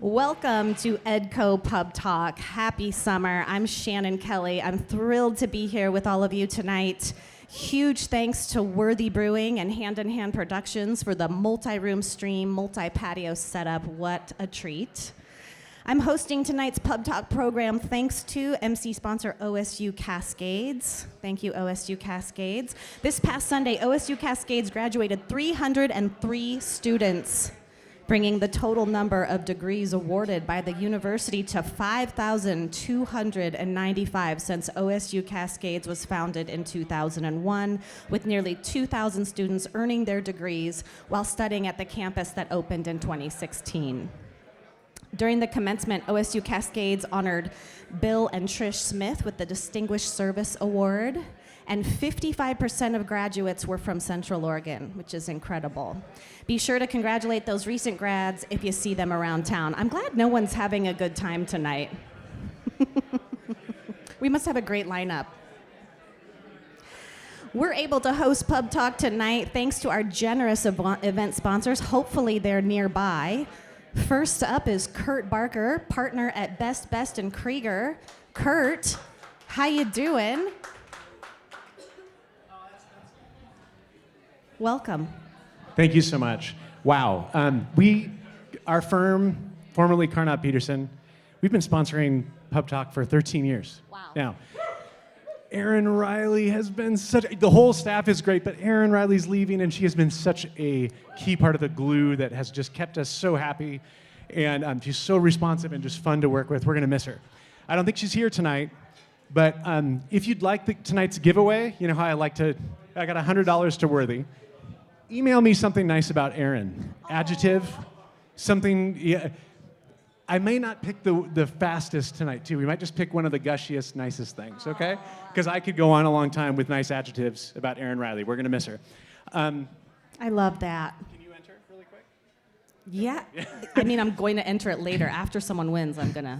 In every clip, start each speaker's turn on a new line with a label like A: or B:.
A: Welcome to EDCO PubTalk. Happy summer. I'm Shannon Kelly. I'm thrilled to be here with all of you tonight. Huge thanks to Worthy Brewing and Hand in Hand Productions for the multi-room stream, multi-patio setup. What a treat. I'm hosting tonight's PubTalk program thanks to MC sponsor OSU Cascades. Thank you, OSU Cascades. This past Sunday, OSU Cascades graduated 303 students, bringing the total number of degrees awarded by the university to 5,295 since OSU Cascades was founded in 2001, with nearly 2,000 students earning their degrees while studying at the campus that opened in 2016. During the commencement, OSU Cascades honored Bill and Trish Smith with the Distinguished Service Award, and 55% of graduates were from Central Oregon, which is incredible. Be sure to congratulate those recent grads if you see them around town. I'm glad no one's having a good time tonight. We must have a great lineup. We're able to host PubTalk tonight thanks to our generous event sponsors. Hopefully they're nearby. First up is Kurt Barker, partner at Best and Krieger. Kurt, how you doing? Welcome.
B: Thank you so much. Wow. Our firm, formerly Carnot Peterson, we've been sponsoring PubTalk for 13 years.
A: Wow.
B: Now, Erin Riley has been the whole staff is great, but Erin Riley's leaving, and she has been such a key part of the glue that has just kept us so happy. And she's so responsive and just fun to work with. We're going to miss her. I don't think she's here tonight, but if you'd like tonight's giveaway, you know how I got $100 to Worthy. Email me something nice about Erin. Adjective, something. Yeah. I may not pick the fastest tonight, too. We might just pick one of the gushiest, nicest things, okay? Because I could go on a long time with nice adjectives about Erin Riley. We're going to miss her.
A: I love that.
B: Can you enter really quick?
A: Yeah. I mean, I'm going to enter it later. After someone wins, I'm going to.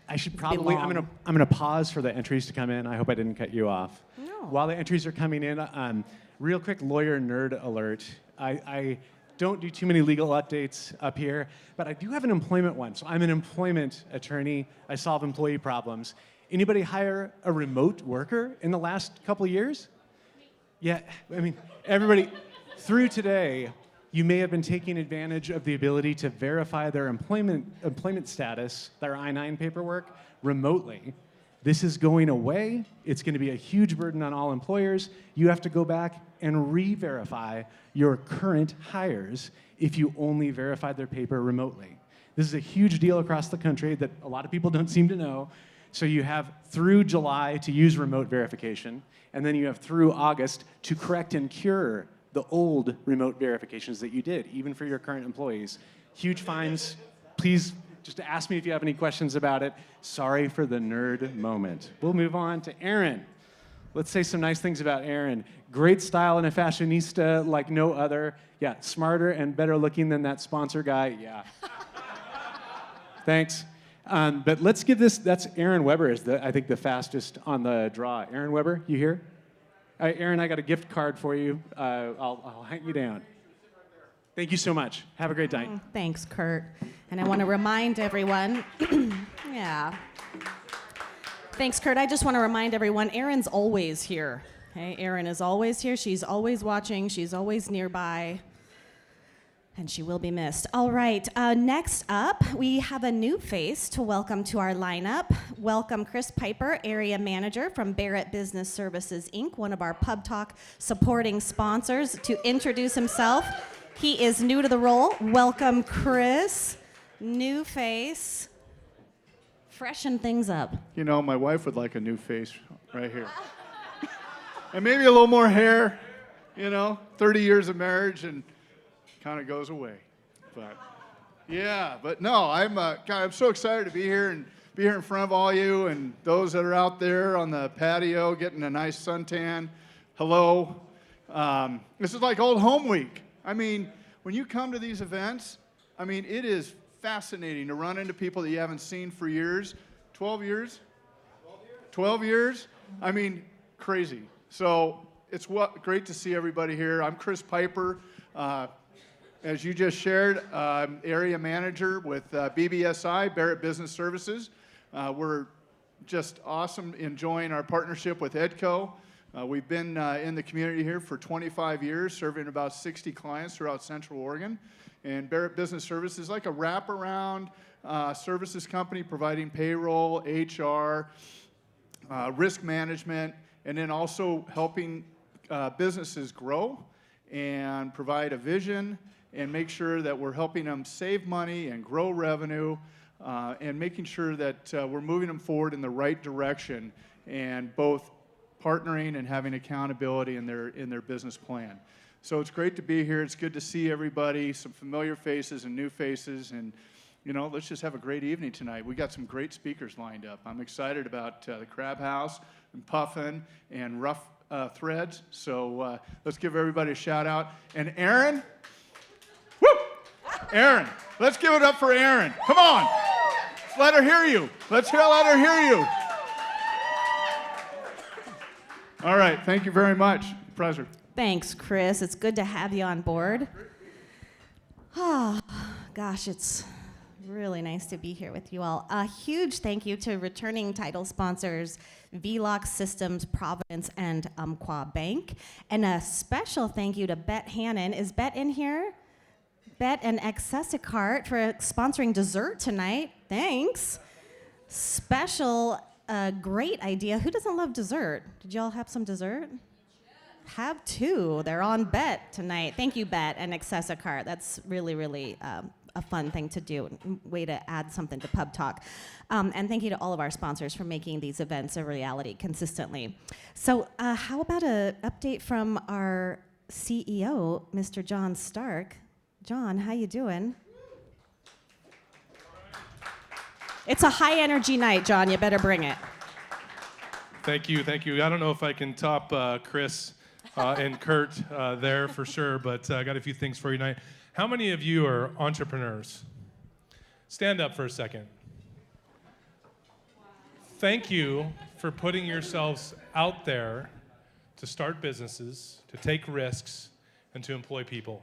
B: I should probably. I'm gonna pause for the entries to come in. I hope I didn't cut you off.
A: No.
B: While the entries are coming in, real quick lawyer nerd alert. I don't do too many legal updates up here, but I do have an employment one. So I'm an employment attorney. I solve employee problems. Anybody hire a remote worker in the last couple of years? Yeah, I mean, everybody, through today, you may have been taking advantage of the ability to verify their employment status, their I-9 paperwork, remotely. This is going away. It's going to be a huge burden on all employers. You have to go back and re-verify your current hires if you only verified their paper remotely. This is a huge deal across the country that a lot of people don't seem to know. So you have through July to use remote verification, and then you have through August to correct and cure the old remote verifications that you did, even for your current employees. Huge fines. Please just ask me if you have any questions about it. Sorry for the nerd moment. We'll move on to Erin. Let's say some nice things about Erin. Great style and a fashionista like no other. Yeah, smarter and better looking than that sponsor guy. Yeah. Thanks. But let's give this, that's Erin Weber is I think the fastest on the draw. Erin Weber, you here? Erin, I got a gift card for you. I'll hang you down. Thank you so much. Have a great night.
A: Thanks, Kurt. And I want to remind everyone, yeah. Thanks, Kurt. I just want to remind everyone, Erin's always here. Okay? Erin is always here. She's always watching. She's always nearby. And she will be missed. All right, next up, we have a new face to welcome to our lineup. Welcome Chris Piper, Area Manager from Barrett Business Services, Inc., one of our PubTalk supporting sponsors, to introduce himself. He is new to the role. Welcome, Chris. New face. Freshen things up.
C: You know, my wife would like a new face right here. And maybe a little more hair, 30 years of marriage and kind of goes away. But yeah, but no, I'm so excited to be here and be here in front of all you and those that are out there on the patio getting a nice suntan. Hello. This is like old home week. I mean, when you come to these events, it is fascinating to run into people that you haven't seen for years. 12 years? 12 years? Crazy. So it's great to see everybody here. I'm Chris Piper. as you just shared, I'm area manager with BBSI, Barrett Business Services. We're just awesome enjoying our partnership with EDCO. We've been in the community here for 25 years, serving about 60 clients throughout Central Oregon. And Barrett Business Services is like a wraparound services company providing payroll, HR, risk management, and then also helping businesses grow and provide a vision and make sure that we're helping them save money and grow revenue and making sure that we're moving them forward in the right direction and both partnering and having accountability in their business plan. So it's great to be here. It's good to see everybody, some familiar faces and new faces, and let's just have a great evening tonight. We got some great speakers lined up. I'm excited about the Crab House and Puffin and Rough Threads. So let's give everybody a shout out. And Aaron, woo! Aaron, let's give it up for Aaron. Come on, let her hear you. Let her hear you. All right, thank you very much. Pleasure.
A: Thanks, Chris. It's good to have you on board. Oh, gosh, it's really nice to be here with you all. A huge thank you to returning title sponsors VLOX Systems, Providence, and Umpqua Bank. And a special thank you to Bet Hannon. Is Bet in here? Bet and Accessicart for sponsoring dessert tonight. Thanks. Special, great idea. Who doesn't love dessert? Did y'all have some dessert? Have two. They're on Bet tonight. Thank you, Bet and Accessicart. That's really, really a fun thing to do. Way to add something to PubTalk. And thank you to all of our sponsors for making these events a reality consistently. So how about an update from our CEO, Mr. John Stark. John, how you doing? It's a high energy night, John. You better bring it.
D: Thank you. I don't know if I can top Chris and Kurt there for sure, but I got a few things for you tonight. How many of you are entrepreneurs? Stand up for a second. Thank you for putting yourselves out there to start businesses, to take risks, and to employ people.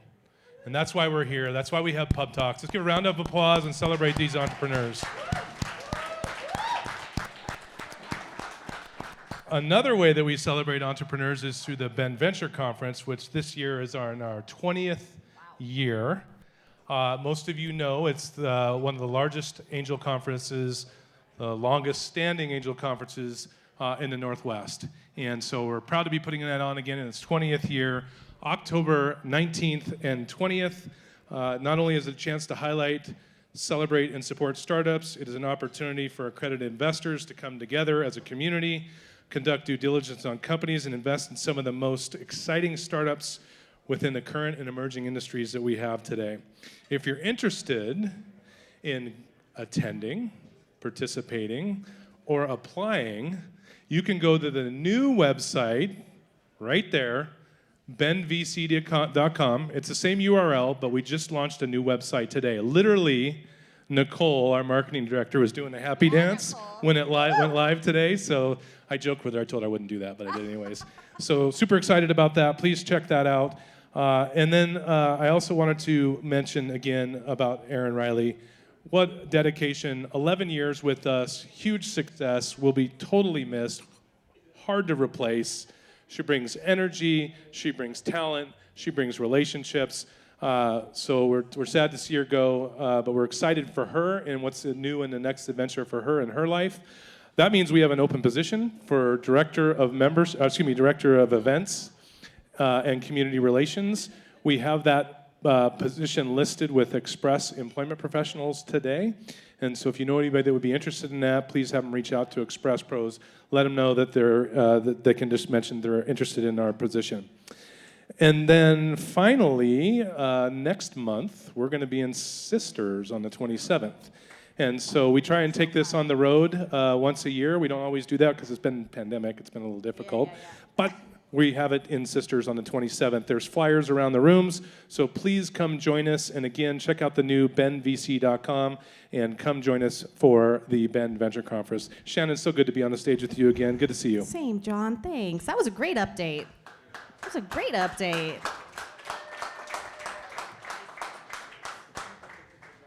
D: And that's why we're here. That's why we have Pub Talks. Let's give a round of applause and celebrate these entrepreneurs. Another way that we celebrate entrepreneurs is through the Ben Venture Conference, which this year is in our 20th year. Most of you know it's one of the largest angel conferences, the longest standing angel conferences in the Northwest. And so we're proud to be putting that on again in its 20th year, October 19th and 20th. Not only is it a chance to highlight, celebrate, and support startups, it is an opportunity for accredited investors to come together as a community, conduct due diligence on companies, and invest in some of the most exciting startups within the current and emerging industries that we have today. If you're interested in attending, participating, or applying, you can go to the new website right there, benvc.com. It's the same URL, but we just launched a new website today. Literally, Nicole, our marketing director, was doing a happy dance when it went live today, so I joked with her. I told her I wouldn't do that, but I did anyways. So super excited about that. Please check that out. And then I also wanted to mention again about Erin Riley. What dedication, 11 years with us, huge success, will be totally missed, hard to replace. She brings energy, she brings talent, she brings relationships. So we're sad to see her go, but we're excited for her and what's new in the next adventure for her in her life. That means we have an open position for Director of Events and Community Relations. We have that position listed with Express Employment Professionals today. And so if you know anybody that would be interested in that, please have them reach out to Express Pros. Let them know that that they can just mention they're interested in our position. And then finally, next month, we're going to be in Sisters on the 27th. And so we try and take this on the road once a year. We don't always do that because it's been pandemic. It's been a little difficult. But we have it in Sisters on the 27th. There's flyers around the rooms, so please come join us. And again, check out the new benvc.com and come join us for the Ben Venture Conference. Shannon, it's so good to be on the stage with you again. Good to see you.
A: Same, John. Thanks. That was a great update.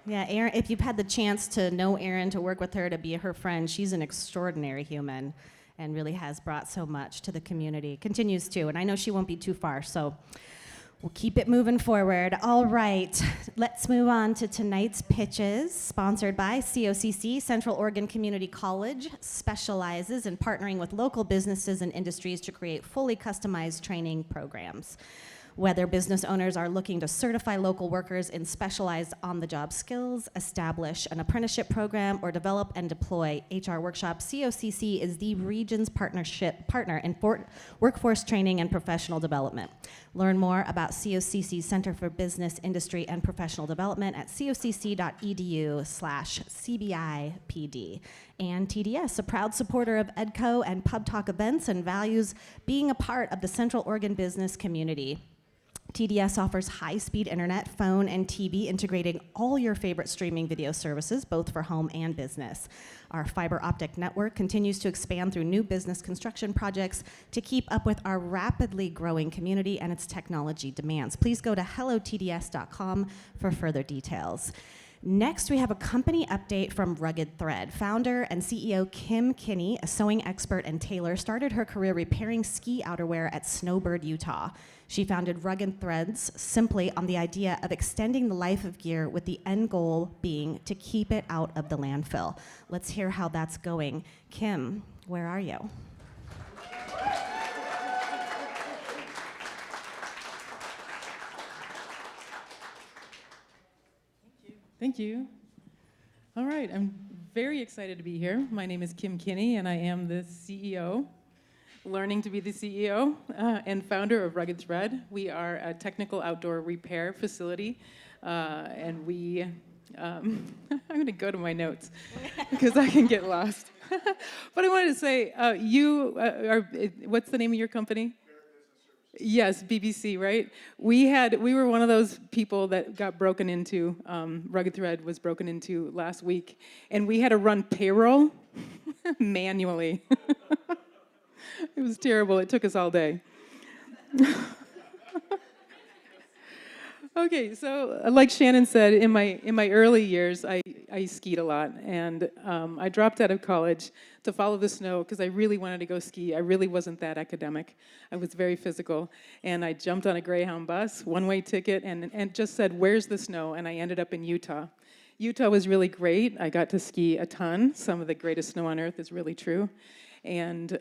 A: Yeah, Erin, if you've had the chance to know Erin, to work with her, to be her friend, she's an extraordinary human and really has brought so much to the community. Continues to, and I know she won't be too far, so we'll keep it moving forward. All right, let's move on to tonight's pitches, sponsored by COCC. Central Oregon Community College specializes in partnering with local businesses and industries to create fully customized training programs. Whether business owners are looking to certify local workers in specialized on-the-job skills, establish an apprenticeship program, or develop and deploy HR workshops, COCC is the region's partner in workforce training and professional development. Learn more about COCC's Center for Business, Industry, and Professional Development at cocc.edu/CBIPD. And TDS, a proud supporter of EDCO and PubTalk events, and values being a part of the Central Oregon business community. TDS offers high-speed internet, phone, and TV, integrating all your favorite streaming video services, both for home and business. Our fiber optic network continues to expand through new business construction projects to keep up with our rapidly growing community and its technology demands. Please go to hellotds.com for further details. Next, we have a company update from Rugged Thread. Founder and CEO Kim Kinney, a sewing expert and tailor, started her career repairing ski outerwear at Snowbird, Utah. She founded Rugged Threads simply on the idea of extending the life of gear, with the end goal being to keep it out of the landfill. Let's hear how that's going. Kim, where are you?
E: Thank you. All right, I'm very excited to be here. My name is Kim Kinney, and I am the CEO, learning to be the CEO, and founder of Rugged Thread. We are a technical outdoor repair facility, and we, I'm going to go to my notes because I can get lost. But I wanted to say, what's the name of your company? Yes, BBC, right? We were one of those people that got broken into. Rugged Thread was broken into last week, and we had to run payroll manually. It was terrible. It took us all day. Okay, so like Shannon said, in my early years, I skied a lot, and I dropped out of college to follow the snow because I really wanted to go ski. I really wasn't that academic. I was very physical, and I jumped on a Greyhound bus, one-way ticket, and just said, "Where's the snow?" And I ended up in Utah. Utah was really great. I got to ski a ton. Some of the greatest snow on earth is really true. And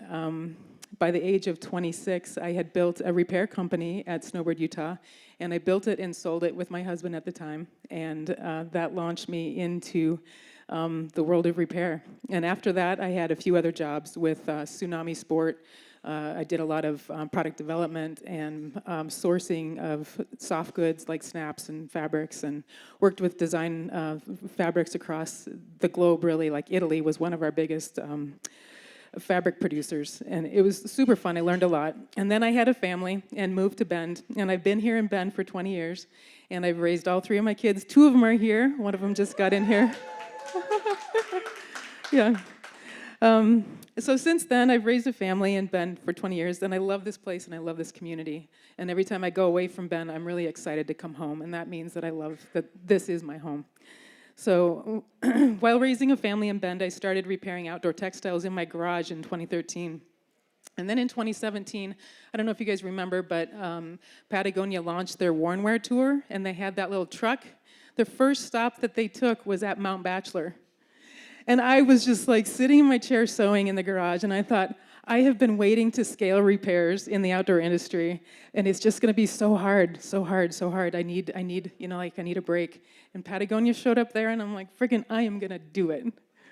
E: by the age of 26, I had built a repair company at Snowbird, Utah, and I built it and sold it with my husband at the time, and that launched me into the world of repair. And after that, I had a few other jobs with Tsunami Sport. I did a lot of product development and sourcing of soft goods like snaps and fabrics, and worked with design fabrics across the globe, really. Like Italy was one of our biggest fabric producers, and it was super fun. I learned a lot. And then I had a family and moved to Bend, and I've been here in Bend for 20 years, and I've raised all 3 of my kids. 2 of them are here. One of them just got in here. Yeah. So since then, I've raised a family in Bend for 20 years, and I love this place and I love this community. And every time I go away from Bend, I'm really excited to come home, and that means that I love that this is my home. So while raising a family in Bend, I started repairing outdoor textiles in my garage in 2013. And then in 2017, I don't know if you guys remember, but Patagonia launched their Wornwear tour, and they had that little truck. The first stop that they took was at Mount Bachelor. And I was just like sitting in my chair sewing in the garage, and I thought, I have been waiting to scale repairs in the outdoor industry, and it's just going to be so hard, so hard, so hard. I need, I need a break. And Patagonia showed up there, and I'm like, friggin', I am going to do it,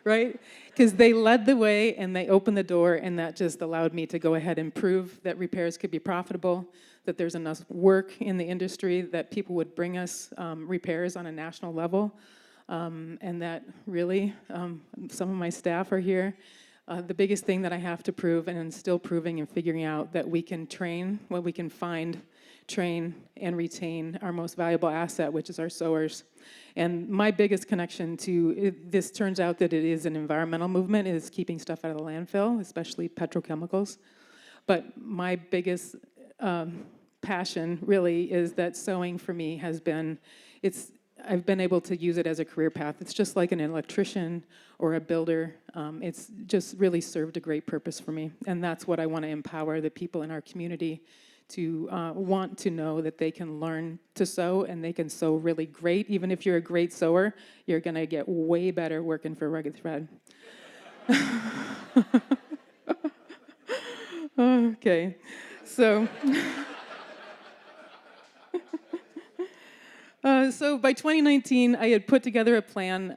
E: right? Because they led the way, and they opened the door, and that just allowed me to go ahead and prove that repairs could be profitable, that there's enough work in the industry, that people would bring us repairs on a national level, and that really some of my staff are here. The biggest thing that I have to prove, and I'm still proving and figuring out, that we can train, we can find, train, and retain our most valuable asset, which is our sewers. And my biggest connection to this, turns out that it is an environmental movement, is keeping stuff out of the landfill, especially petrochemicals. But my biggest passion really is that sewing for me has been, it's I've been able to use it as a career path. It's just like an electrician or a builder. It's just really served a great purpose for me. And that's what I want to empower the people in our community to want to know, that they can learn to sew, and they can sew really great. Even if you're a great sewer, you're going to get way better working for Rugged Thread. Okay, so... So by 2019, I had put together a plan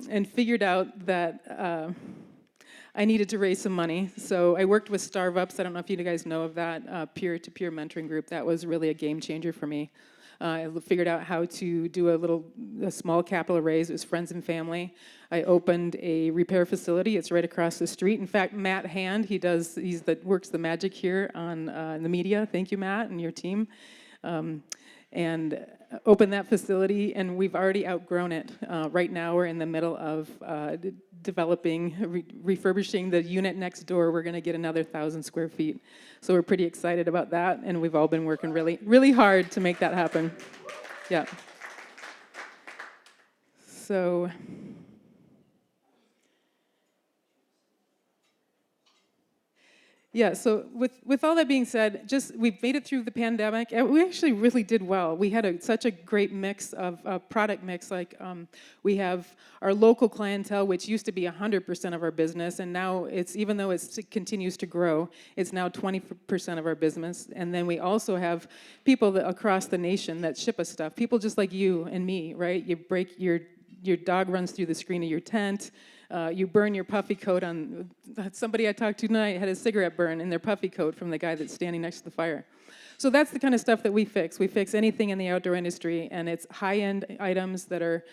E: and figured out that I needed to raise some money. So I worked with Starvups. I don't know if you guys know of that peer-to-peer mentoring group. That was really a game changer for me. I figured out how to do a small capital raise. It was friends and family. I opened a repair facility. It's right across the street. In fact, Matt Hand, works the magic here on the media. Thank you, Matt, and your team. And opened that facility, and we've already outgrown it. Right now, we're in the middle of refurbishing the unit next door. We're going to get another 1,000 square feet. So we're pretty excited about that, and we've all been working really, really hard to make that happen. Yeah. So... Yeah, so with all that being said, we've made it through the pandemic. We actually really did well. We had such a great mix of product mix. Like we have our local clientele, which used to be 100% of our business, and now even though it continues to grow, it's now 20% of our business. And then we also have people across the nation that ship us stuff. People just like you and me, right? You break your dog runs through the screen of your tent. You burn your puffy coat on... Somebody I talked to tonight had a cigarette burn in their puffy coat from the guy that's standing next to the fire. So that's the kind of stuff that we fix. We fix anything in the outdoor industry, and it's high-end items that are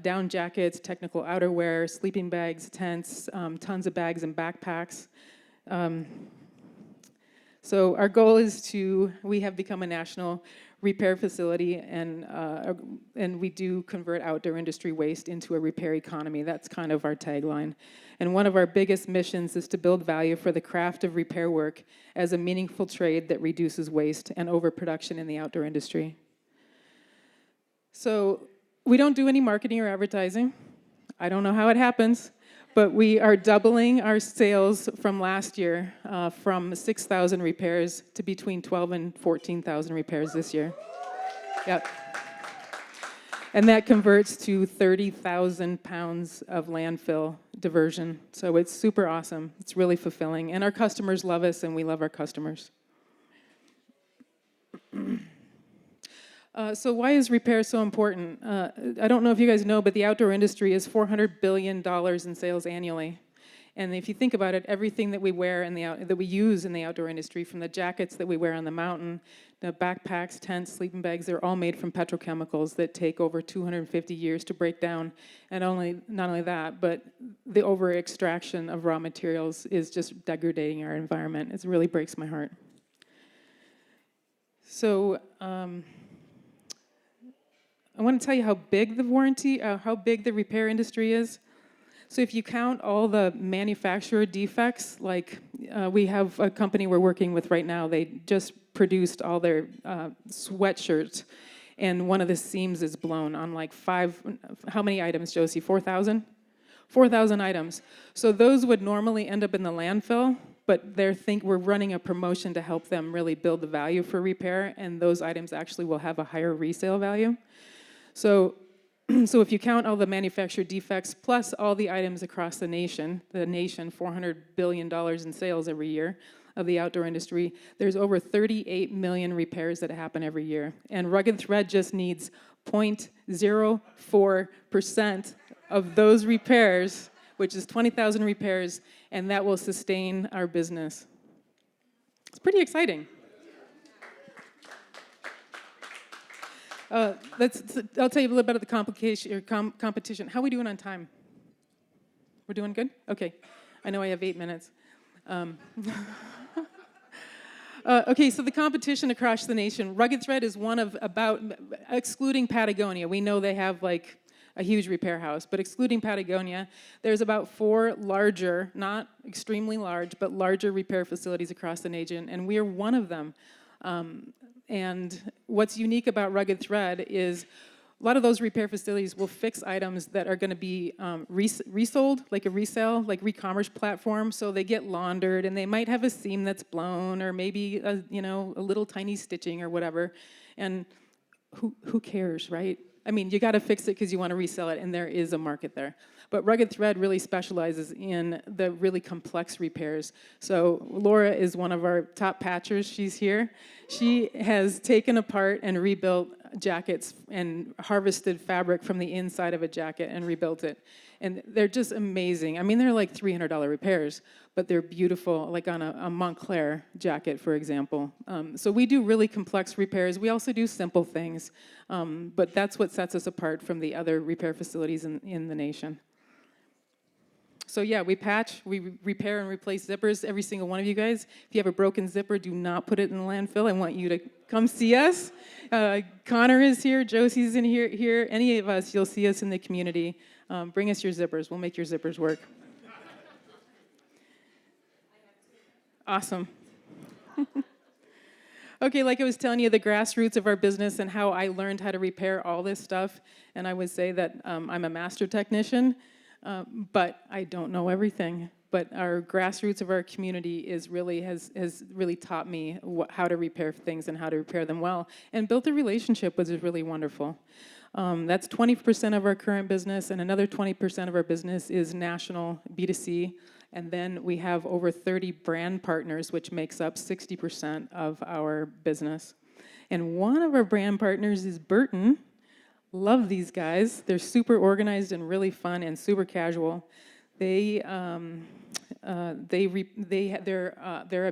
E: down jackets, technical outerwear, sleeping bags, tents, tons of bags and backpacks. So our goal is we have become a national repair facility, and we do convert outdoor industry waste into a repair economy. That's kind of our tagline. And one of our biggest missions is to build value for the craft of repair work as a meaningful trade that reduces waste and overproduction in the outdoor industry. So we don't do any marketing or advertising. I don't know how it happens, but we are doubling our sales from last year, from 6,000 repairs to between 12 and 14,000 repairs this year. Yep. And that converts to 30,000 pounds of landfill diversion. So it's super awesome. It's really fulfilling. And our customers love us, and we love our customers. So why is repair so important? I don't know if you guys know, but the outdoor industry is $400 billion in sales annually. And if you think about it, everything that we wear that we use in the outdoor industry, from the jackets that we wear on the mountain, the backpacks, tents, sleeping bags, they're all made from petrochemicals that take over 250 years to break down. And not only that, but the over-extraction of raw materials is just degrading our environment. It really breaks my heart. So I want to tell you how big the repair industry is. So if you count all the manufacturer defects, like we have a company we're working with right now, they just produced all their sweatshirts, and one of the seams is blown on like how many items, Josie? 4,000? 4,000 items. So those would normally end up in the landfill, but we're running a promotion to help them really build the value for repair, and those items actually will have a higher resale value. So if you count all the manufactured defects plus all the items across the nation, $400 billion in sales every year of the outdoor industry, there's over 38 million repairs that happen every year. And Rugged Thread just needs 0.04% of those repairs, which is 20,000 repairs, and that will sustain our business. It's pretty exciting. I'll tell you a little bit about the competition. How are we doing on time? We're doing good? Okay. I know I have 8 minutes. Okay, so the competition across the nation. Rugged Thread is one of excluding Patagonia. We know they have like a huge repair house, but excluding Patagonia, there's about 4 larger, not extremely large, but larger repair facilities across the nation, and we are one of them. And what's unique about Rugged Thread is lot of those repair facilities will fix items that are going to be resold, like a resale, like re-commerce platform. So they get laundered, and they might have a seam that's blown, or maybe a little tiny stitching or whatever. And who cares, right? I mean, you got to fix it because you want to resell it, and there is a market there. But Rugged Thread really specializes in the really complex repairs. So Laura is one of our top patchers. She's here. She has taken apart and rebuilt jackets and harvested fabric from the inside of a jacket and rebuilt it. And they're just amazing. I mean, they're like $300 repairs, but they're beautiful, like on a Montclair jacket, for example. So we do really complex repairs. We also do simple things, but that's what sets us apart from the other repair facilities in the nation. So yeah, we patch, we repair and replace zippers, every single one of you guys. If you have a broken zipper, do not put it in the landfill. I want you to come see us. Connor is here, Josie's in here. Any of us, you'll see us in the community. Bring us your zippers. We'll make your zippers work. Awesome. Okay, like I was telling you, the grassroots of our business and how I learned how to repair all this stuff. And I would say that I'm a master technician. But I don't know everything. But our grassroots of our community has really taught me how to repair things and how to repair them well, and built a relationship, which is really wonderful. That's 20% of our current business, and another 20% of our business is national B2C. And then we have over 30 brand partners, which makes up 60% of our business. And one of our brand partners is Burton. Love these guys. They're super organized and really fun and super casual. They're a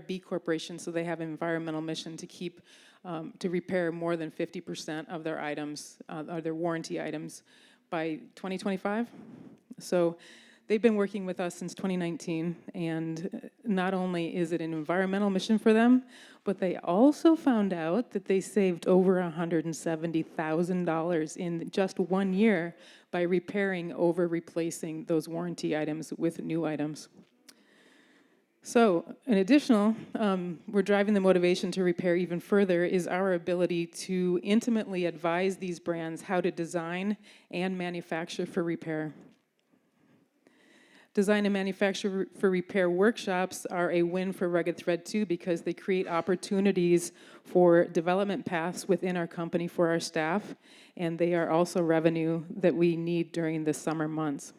E: B corporation, so they have an environmental mission to repair more than 50% of their items, or their warranty items, by 2025. So they've been working with us since 2019, and not only is it an environmental mission for them, but they also found out that they saved over $170,000 in just 1 year by repairing over replacing those warranty items with new items. So an additional, we're driving the motivation to repair even further is our ability to intimately advise these brands how to design and manufacture for repair. Design and manufacture for repair workshops are a win for Rugged Thread too, because they create opportunities for development paths within our company for our staff, and they are also revenue that we need during the summer months.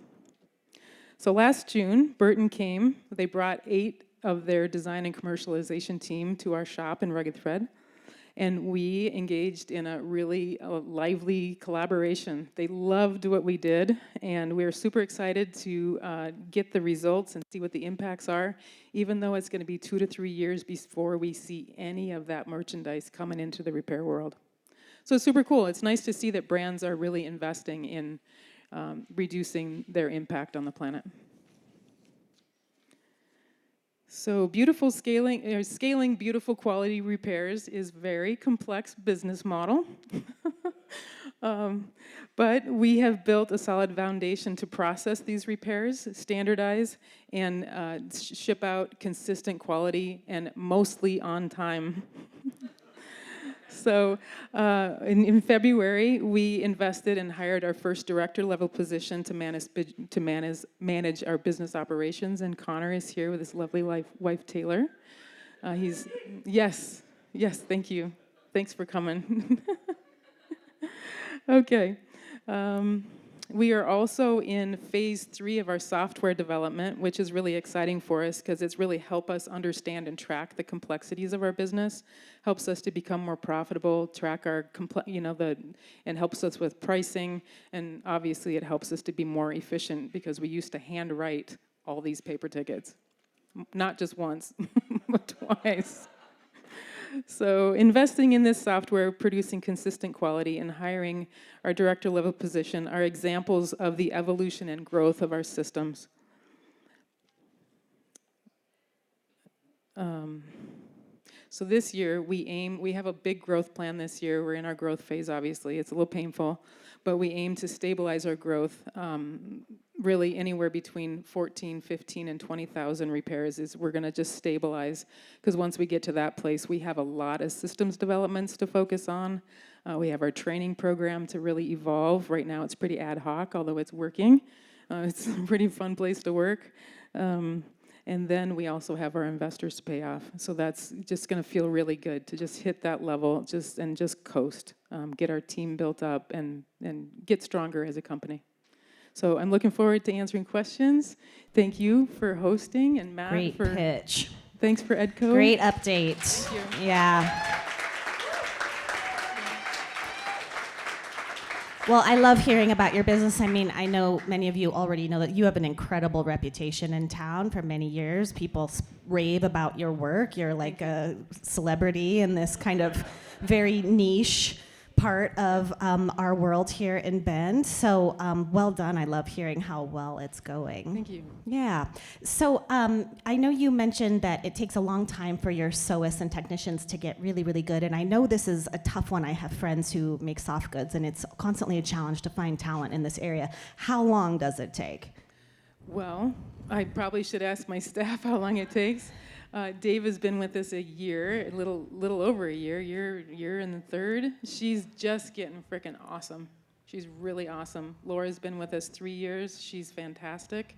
E: So last June, Burton came. They brought 8 of their design and commercialization team to our shop in Rugged Thread. And we engaged in a really lively collaboration. They loved what we did, and we were super excited to get the results and see what the impacts are, even though it's going to be 2 to 3 years before we see any of that merchandise coming into the repair world. So it's super cool. It's nice to see that brands are really investing in reducing their impact on the planet. So scaling beautiful quality repairs is a very complex business model. But we have built a solid foundation to process these repairs, standardize, and ship out consistent quality and mostly on time. So in February, we invested and hired our first director-level position to manage our business operations, and Connor is here with his lovely wife Taylor. Yes, thank you. Thanks for coming. Okay. We are also in phase 3 of our software development, which is really exciting for us because it's really helped us understand and track the complexities of our business, helps us to become more profitable, track our and helps us with pricing, and obviously it helps us to be more efficient because we used to handwrite all these paper tickets, not just once, but twice. So investing in this software, producing consistent quality, and hiring our director-level position are examples of the evolution and growth of our systems. So this year, we have a big growth plan this year. We're in our growth phase, obviously. It's a little painful, but we aim to stabilize our growth. Really anywhere between 14, 15, and 20,000 repairs is we're gonna just stabilize, because once we get to that place, we have a lot of systems developments to focus on. We have our training program to really evolve. Right now, it's pretty ad hoc, although it's working. It's a pretty fun place to work. And then we also have our investors to pay off. So that's just gonna feel really good to just hit that level and just coast, get our team built up and get stronger as a company. So I'm looking forward to answering questions. Thank you for hosting, and Matt
A: Great
E: for
A: pitch.
E: Thanks for EDCO.
A: Great update.
E: Thank you.
A: Yeah. Well, I love hearing about your business. I mean, I know many of you already know that you have an incredible reputation in town for many years. People rave about your work. You're like a celebrity in this kind of very niche part of our world here in Bend. So well done. I love hearing how well it's going.
E: Thank you.
A: Yeah. So I know you mentioned that it takes a long time for your sewists and technicians to get really, really good. And I know this is a tough one. I have friends who make soft goods, and it's constantly a challenge to find talent in this area. How long does it take?
E: Well, I probably should ask my staff how long it takes. Dave has been with us a year, a little over a year and the third. She's just getting freaking awesome. She's really awesome. Laura's been with us 3 years. She's fantastic.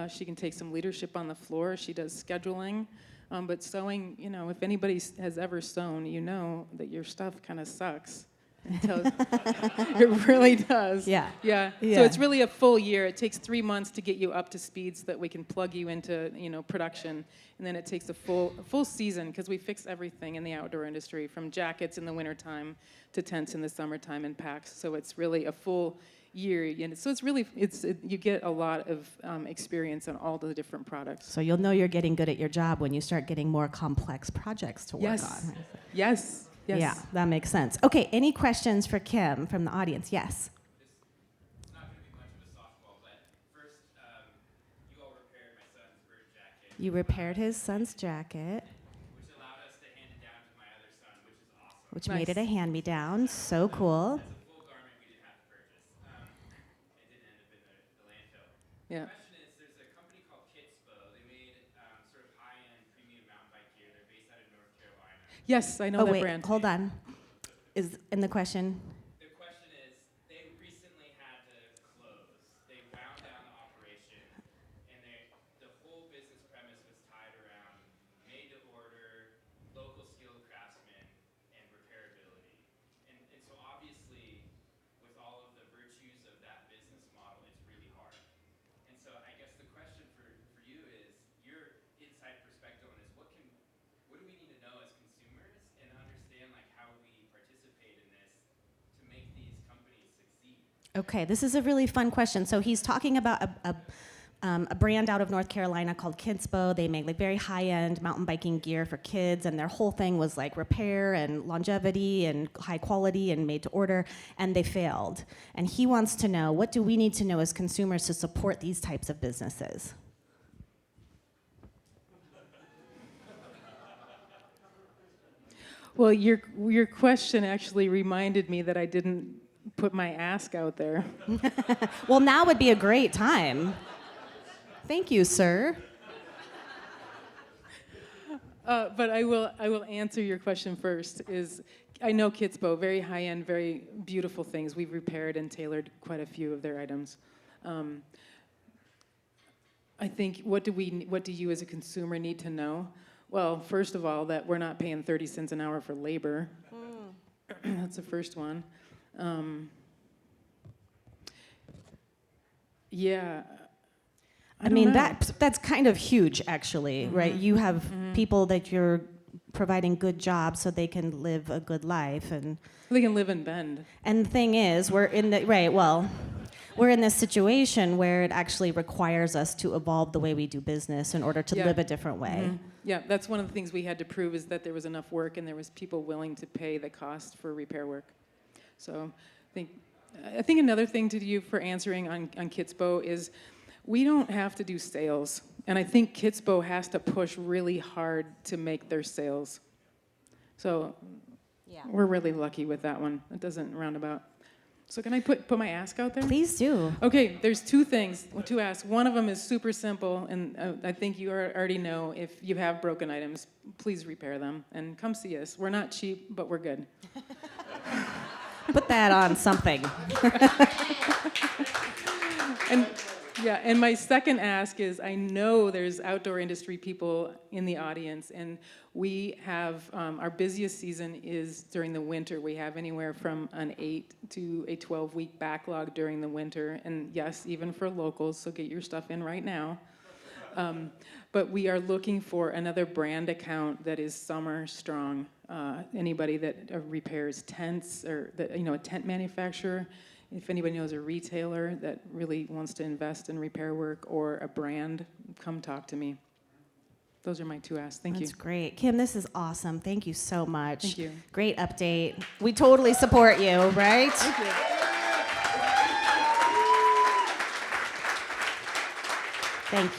E: She can take some leadership on the floor. She does scheduling. But sewing, if anybody has ever sewn, you know that your stuff kind of sucks. It really does.
A: Yeah.
E: Yeah. So it's really a full year. It takes 3 months to get you up to speed so that we can plug you into, production. And then it takes a full season, because we fix everything in the outdoor industry, from jackets in the wintertime to tents in the summertime and packs. So it's really a full year. And so you get a lot of experience on all the different products.
A: So you'll know you're getting good at your job when you start getting more complex projects to work on.
E: Yes. Yes.
A: Yeah, that makes sense. Okay, any questions for Kim from the audience? Yes.
F: It's not going to be much of a softball, but first, you all repaired my son's bird jacket.
A: You repaired his son's jacket,
F: Which allowed us to hand it down to my other son, which is awesome.
A: which made it a hand-me-down. So cool.
F: That's a full garment we didn't have to purchase. It didn't end up in the landfill.
E: Yeah.
F: The question is, there's a company called Kitspo. They made sort of high-end premium mountain bike gear. They're based out of North Carolina.
E: Yes, I know
A: Oh,
E: that
A: wait,
E: brand.
A: hold on. Is in the question?
F: The question is, they recently had to close. They wound down the operation, and the whole business premise was tied around made-to-order, local skilled craftsmen, and repairability. And so obviously, with all of the virtues of that business model, it's really hard. And so I guess the question for you is, your inside perspective on this, what do we need to know as consumers and understand how we participate in this to make these companies succeed?
A: Okay, this is a really fun question. So he's talking about a brand out of North Carolina called Kitspo. They make very high-end mountain biking gear for kids, and their whole thing was repair and longevity and high quality and made to order, and they failed. And he wants to know, what do we need to know as consumers to support these types of businesses?
E: Well, your question actually reminded me that I didn't put my ask out there.
A: Well, now would be a great time. Thank you, sir.
E: But I will answer your question first. I know Kitspo, very high-end, very beautiful things. We've repaired and tailored quite a few of their items. I think, what do you as a consumer need to know? Well, first of all, that we're not paying 30 cents an hour for labor. That's the first one. Yeah.
A: I mean, that's kind of huge, actually, right? You have people that you're providing good jobs so they can live a good life, and
E: They can live in Bend.
A: the thing is, we're in this situation where it actually requires us to evolve the way we do business in order to live a different way.
E: Yeah, that's one of the things we had to prove, is that there was enough work and there was people willing to pay the cost for repair work. So I think another thing to do for answering on Kitspo is, we don't have to do sales. And I think Kitspo has to push really hard to make their sales. So
A: Yeah.
E: we're really lucky with that one. It doesn't roundabout. So can I put my ask out there?
A: Please do.
E: Okay, there's two things to ask. One of them is super simple, and I think you already know if you have broken items, please repair them and come see us. We're not cheap, but we're good.
A: Put that on something.
E: And my second ask is, I know there's outdoor industry people in the audience, and we have, our busiest season is during the winter. We have anywhere from an 8 to a 12-week backlog during the winter, and yes, even for locals, so get your stuff in right now. But we are looking for another brand account that is summer strong. Anybody that repairs tents, or that, a tent manufacturer. If anybody knows a retailer that really wants to invest in repair work, or a brand, come talk to me. Those are my two asks. Thank you.
A: That's great. Kim, this is awesome. Thank you so much.
E: Thank you.
A: Great update. We totally support you, right?
E: Thank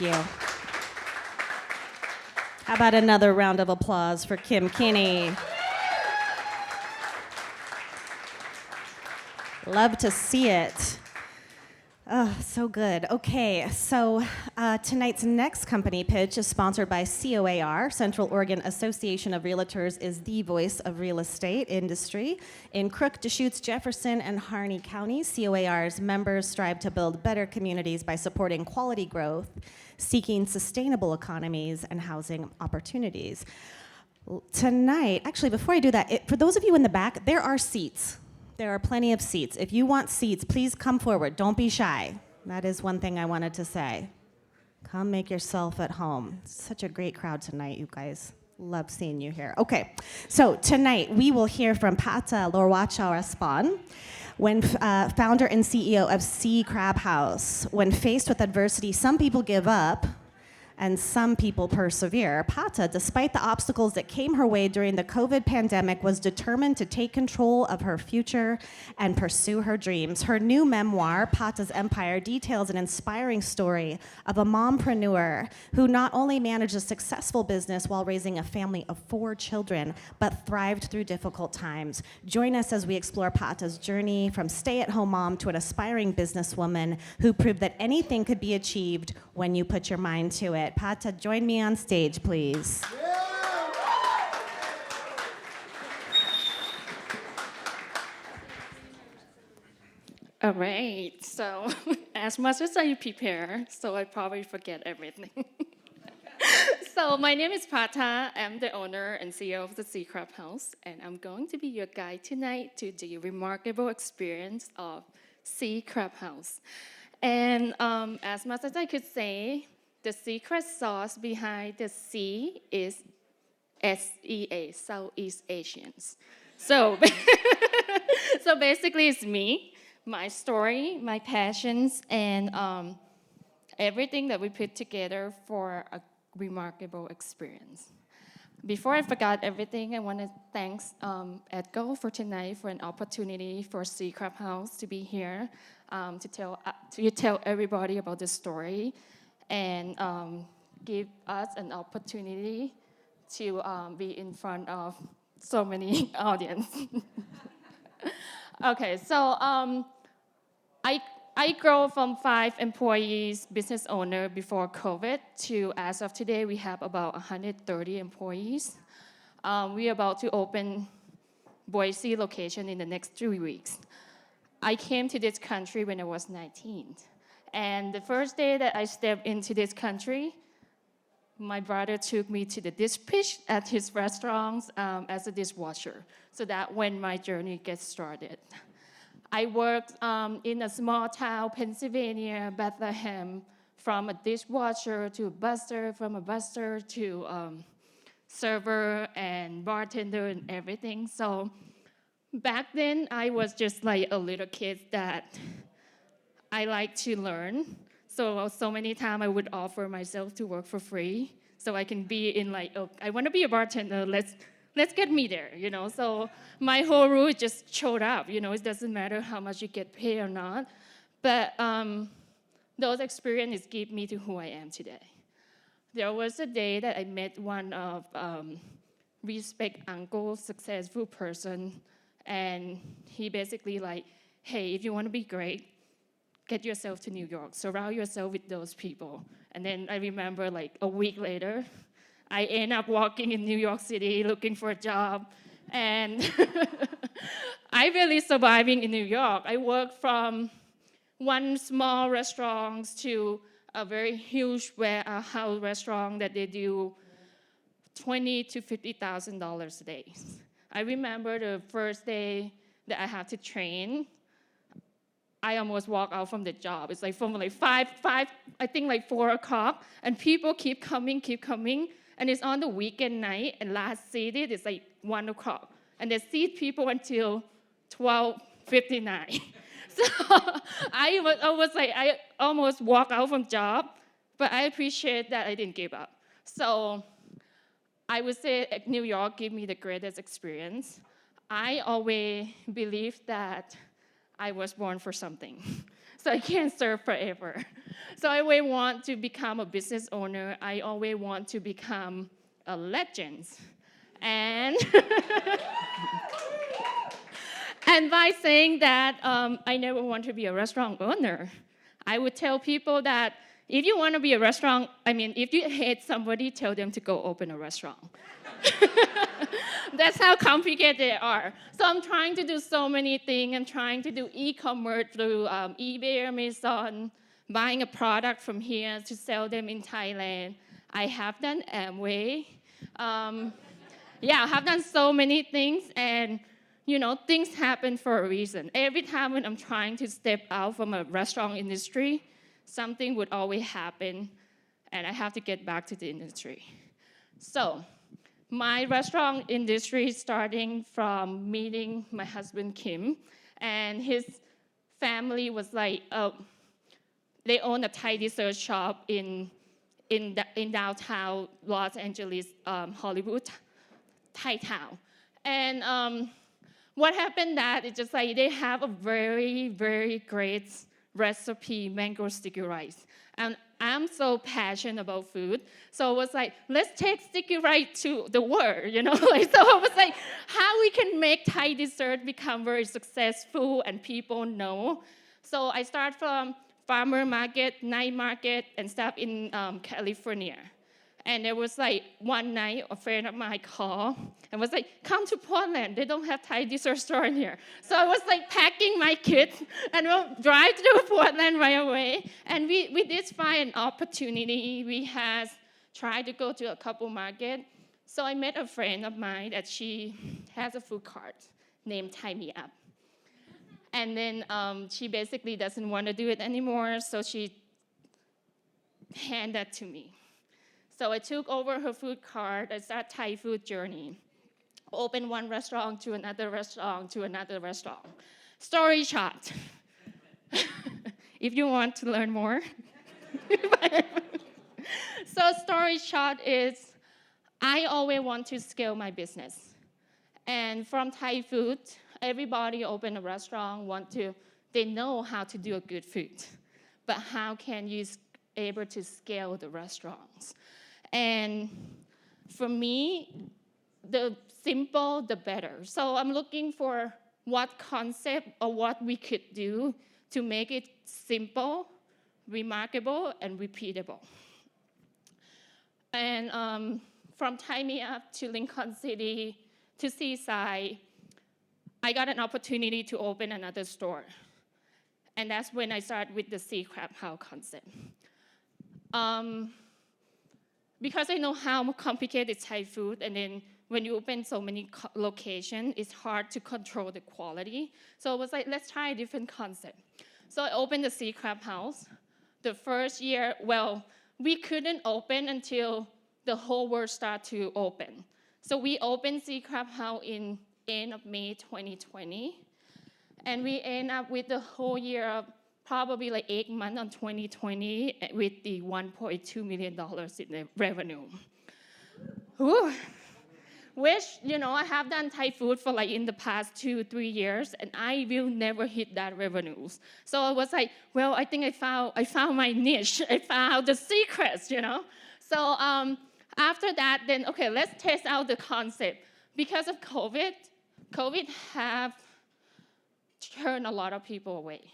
E: you.
A: Thank you. How about another round of applause for Kim Kinney? Love to see it. Oh, so good. Okay, so tonight's next company pitch is sponsored by COAR. Central Oregon Association of Realtors is the voice of real estate industry. In Crook, Deschutes, Jefferson, and Harney counties, COAR's members strive to build better communities by supporting quality growth, seeking sustainable economies, and housing opportunities. Tonight, actually, before I do that, for those of you in the back, there are seats. There are plenty of seats. If you want seats, please come forward. Don't be shy. That is one thing I wanted to say. Come make yourself at home. Such a great crowd tonight, you guys. Love seeing you here. Okay, so tonight we will hear from Patta Lorwatcharasophon, founder and CEO of Sea Crab House. When faced with adversity, some people give up, and some people persevere. Patta, despite the obstacles that came her way during the COVID pandemic, was determined to take control of her future and pursue her dreams. Her new memoir, Patta's Empire, details an inspiring story of a mompreneur who not only managed a successful business while raising a family of 4 children, but thrived through difficult times. Join us as we explore Patta's journey from stay-at-home mom to an aspiring businesswoman who proved that anything could be achieved when you put your mind to it. Patta, join me on stage, please.
G: All right, so as much as I prepare, so I probably forget everything. So my name is Patta. I'm the owner and CEO of the Sea Crab House, and I'm going to be your guide tonight to the remarkable experience of Sea Crab House. And as much as I could say, the secret sauce behind the sea is SEA, Southeast Asians. So, so basically it's me, my story, my passions, and everything that we put together for a remarkable experience. Before I forgot everything, I want to thank EDCO for tonight, for an opportunity for Sea Crab House to be here, to tell everybody about the story, and give us an opportunity to be in front of so many audience. Okay, so I grew from 5 employees, business owner before COVID, to as of today, we have about 130 employees. We're about to open Boise location in the next 3 weeks. I came to this country when I was 19. And the first day that I stepped into this country, my brother took me to the dish pitch at his restaurants as a dishwasher. So that when my journey gets started. I worked in a small town, Pennsylvania, Bethlehem, from a dishwasher to a buster, from a buster to server and bartender and everything. So back then, I was just like a little kid that I like to learn. So many times I would offer myself to work for free so I can be in like, oh, I want to be a bartender, let's get me there, you know. So my whole route just showed up, you know. It doesn't matter how much you get paid or not. But those experiences give me to who I am today. There was a day that I met one of respect uncle, successful person, and he basically like, hey, if you want to be great, get yourself to New York, surround yourself with those people. And then I remember like a week later, I end up walking in New York City looking for a job, and I really surviving in New York. I worked from one small restaurant to a very huge warehouse restaurant that they do $20,000 to $50,000 a day. I remember the first day that I had to train, I almost walked out from the job. It's like from like five, I think like 4 o'clock, and people keep coming, and it's on the weekend night, and last seated is like 1 o'clock, and they seat people until 12:59. So I was like, I almost walked out from job, but I appreciate that I didn't give up. So I would say New York gave me the greatest experience. I always believed that I was born for something, so I can't serve forever. So I always want to become a business owner. I always want to become a legend. And and by saying that, I never want to be a restaurant owner. I would tell people that if you want to be a restaurant, if you hate somebody, tell them to go open a restaurant. That's how complicated they are. So I'm trying to do so many things. I'm trying to do e-commerce through eBay, Amazon, buying a product from here to sell them in Thailand. I have done Amway. I have done so many things, and things happen for a reason. Every time when I'm trying to step out from a restaurant industry, something would always happen, and I have to get back to the industry. So my restaurant industry starting from meeting my husband, Kim, and his family was like, they own a Thai dessert shop in downtown Los Angeles, Hollywood, Thai town. And what happened that it's just like they have a very, very great recipe, mango sticky rice. And I'm so passionate about food. So I was like, let's take sticky rice to the world, So I was like, how we can make Thai dessert become very successful and people know. So I start from farmer market, night market, and stuff in California. And there was like one night, a friend of mine called and was like, come to Portland. They don't have Thai dessert store in here. So I was like packing my kids and we'll drive to Portland right away. And we did find an opportunity. We had tried to go to a couple market. So I met a friend of mine that she has a food cart named Tie Me Up. And then she basically doesn't want to do it anymore, so she handed that to me. So I took over her food cart. I started Thai food journey. Opened one restaurant to another restaurant to another restaurant. Story short. If you want to learn more. So story short is, I always want to scale my business. And from Thai food, everybody open a restaurant, they know how to do a good food. But how can you able to scale the restaurants? And for me, the simple, the better. So I'm looking for what concept or what we could do to make it simple, remarkable, and repeatable. And from Tie Me Up to Lincoln City to Seaside, I got an opportunity to open another store. And that's when I started with the Sea Crab House concept. Because I know how complicated Thai food, and then when you open so many locations, it's hard to control the quality. So I was like, let's try a different concept. So I opened the Sea Crab House. The first year, we couldn't open until the whole world started to open. So we opened Sea Crab House in end of May 2020. And we end up with the whole year of probably like 8 months on 2020 with the $1.2 million in the revenue. Whew. Which, I have done Thai food for like in the past 2-3 years, and I will never hit that revenues. So I was like, I think I found my niche. I found the secrets, So After that, then, okay, let's test out the concept. Because of COVID have turned a lot of people away.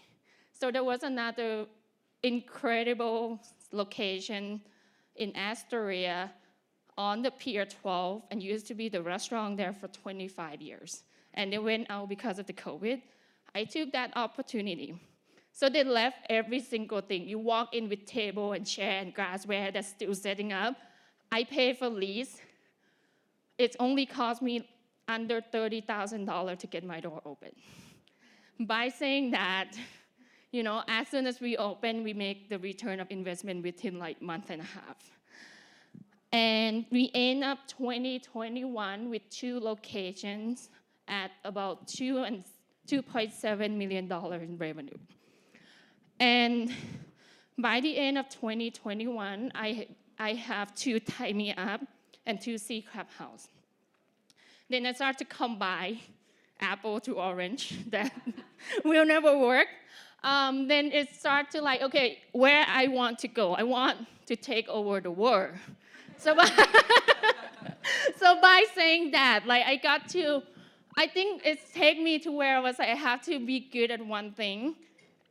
G: So there was another incredible location in Astoria on the Pier 12, and used to be the restaurant there for 25 years. And they went out because of the COVID. I took that opportunity. So they left every single thing. You walk in with table and chair and glassware that's still setting up. I pay for lease. It's only cost me under $30,000 to get my door open. By saying that, as soon as we open, we make the return of investment within like a month and a half. And we end up 2021 with 2 locations at about $2.7 million in revenue. And by the end of 2021, I have 2 Tie Me Up and 2 Sea Crab House. Then I start to combine apple to orange. That will never work. Then it starts to like, okay, where I want to go. I want to take over the world. So by saying that, like I think it's take me to where I was like, I have to be good at one thing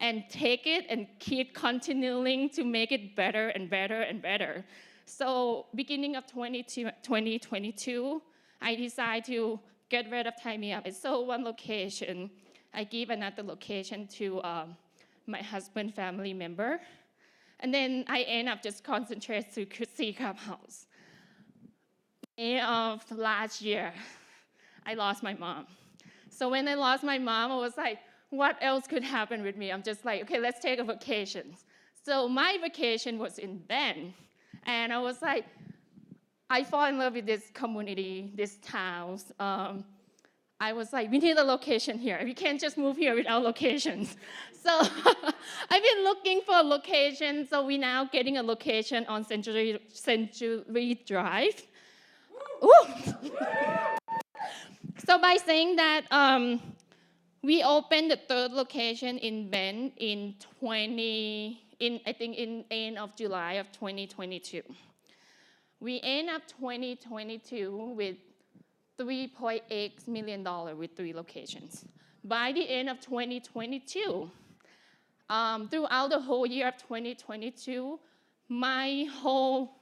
G: and take it and keep continuing to make it better and better and better. So beginning of 2022, I decided to get rid of Tie Me Up. I sold 1 location. I give another location to my husband family member. And then I end up just concentrating to Sea Crab House. May of last year, I lost my mom. So when I lost my mom, I was like, what else could happen with me? I'm just like, okay, let's take a vacation. So my vacation was in Bend. And I was like, I fall in love with this community, this town. I was like, we need a location here. We can't just move here without locations. So I've been looking for a location. So we're now getting a location on Century Drive. Ooh. So by saying that, we opened the 3rd location in Bend in end of July of 2022. We end up 2022 with $3.8 million with 3 locations. By the end of 2022, throughout the whole year of 2022, my whole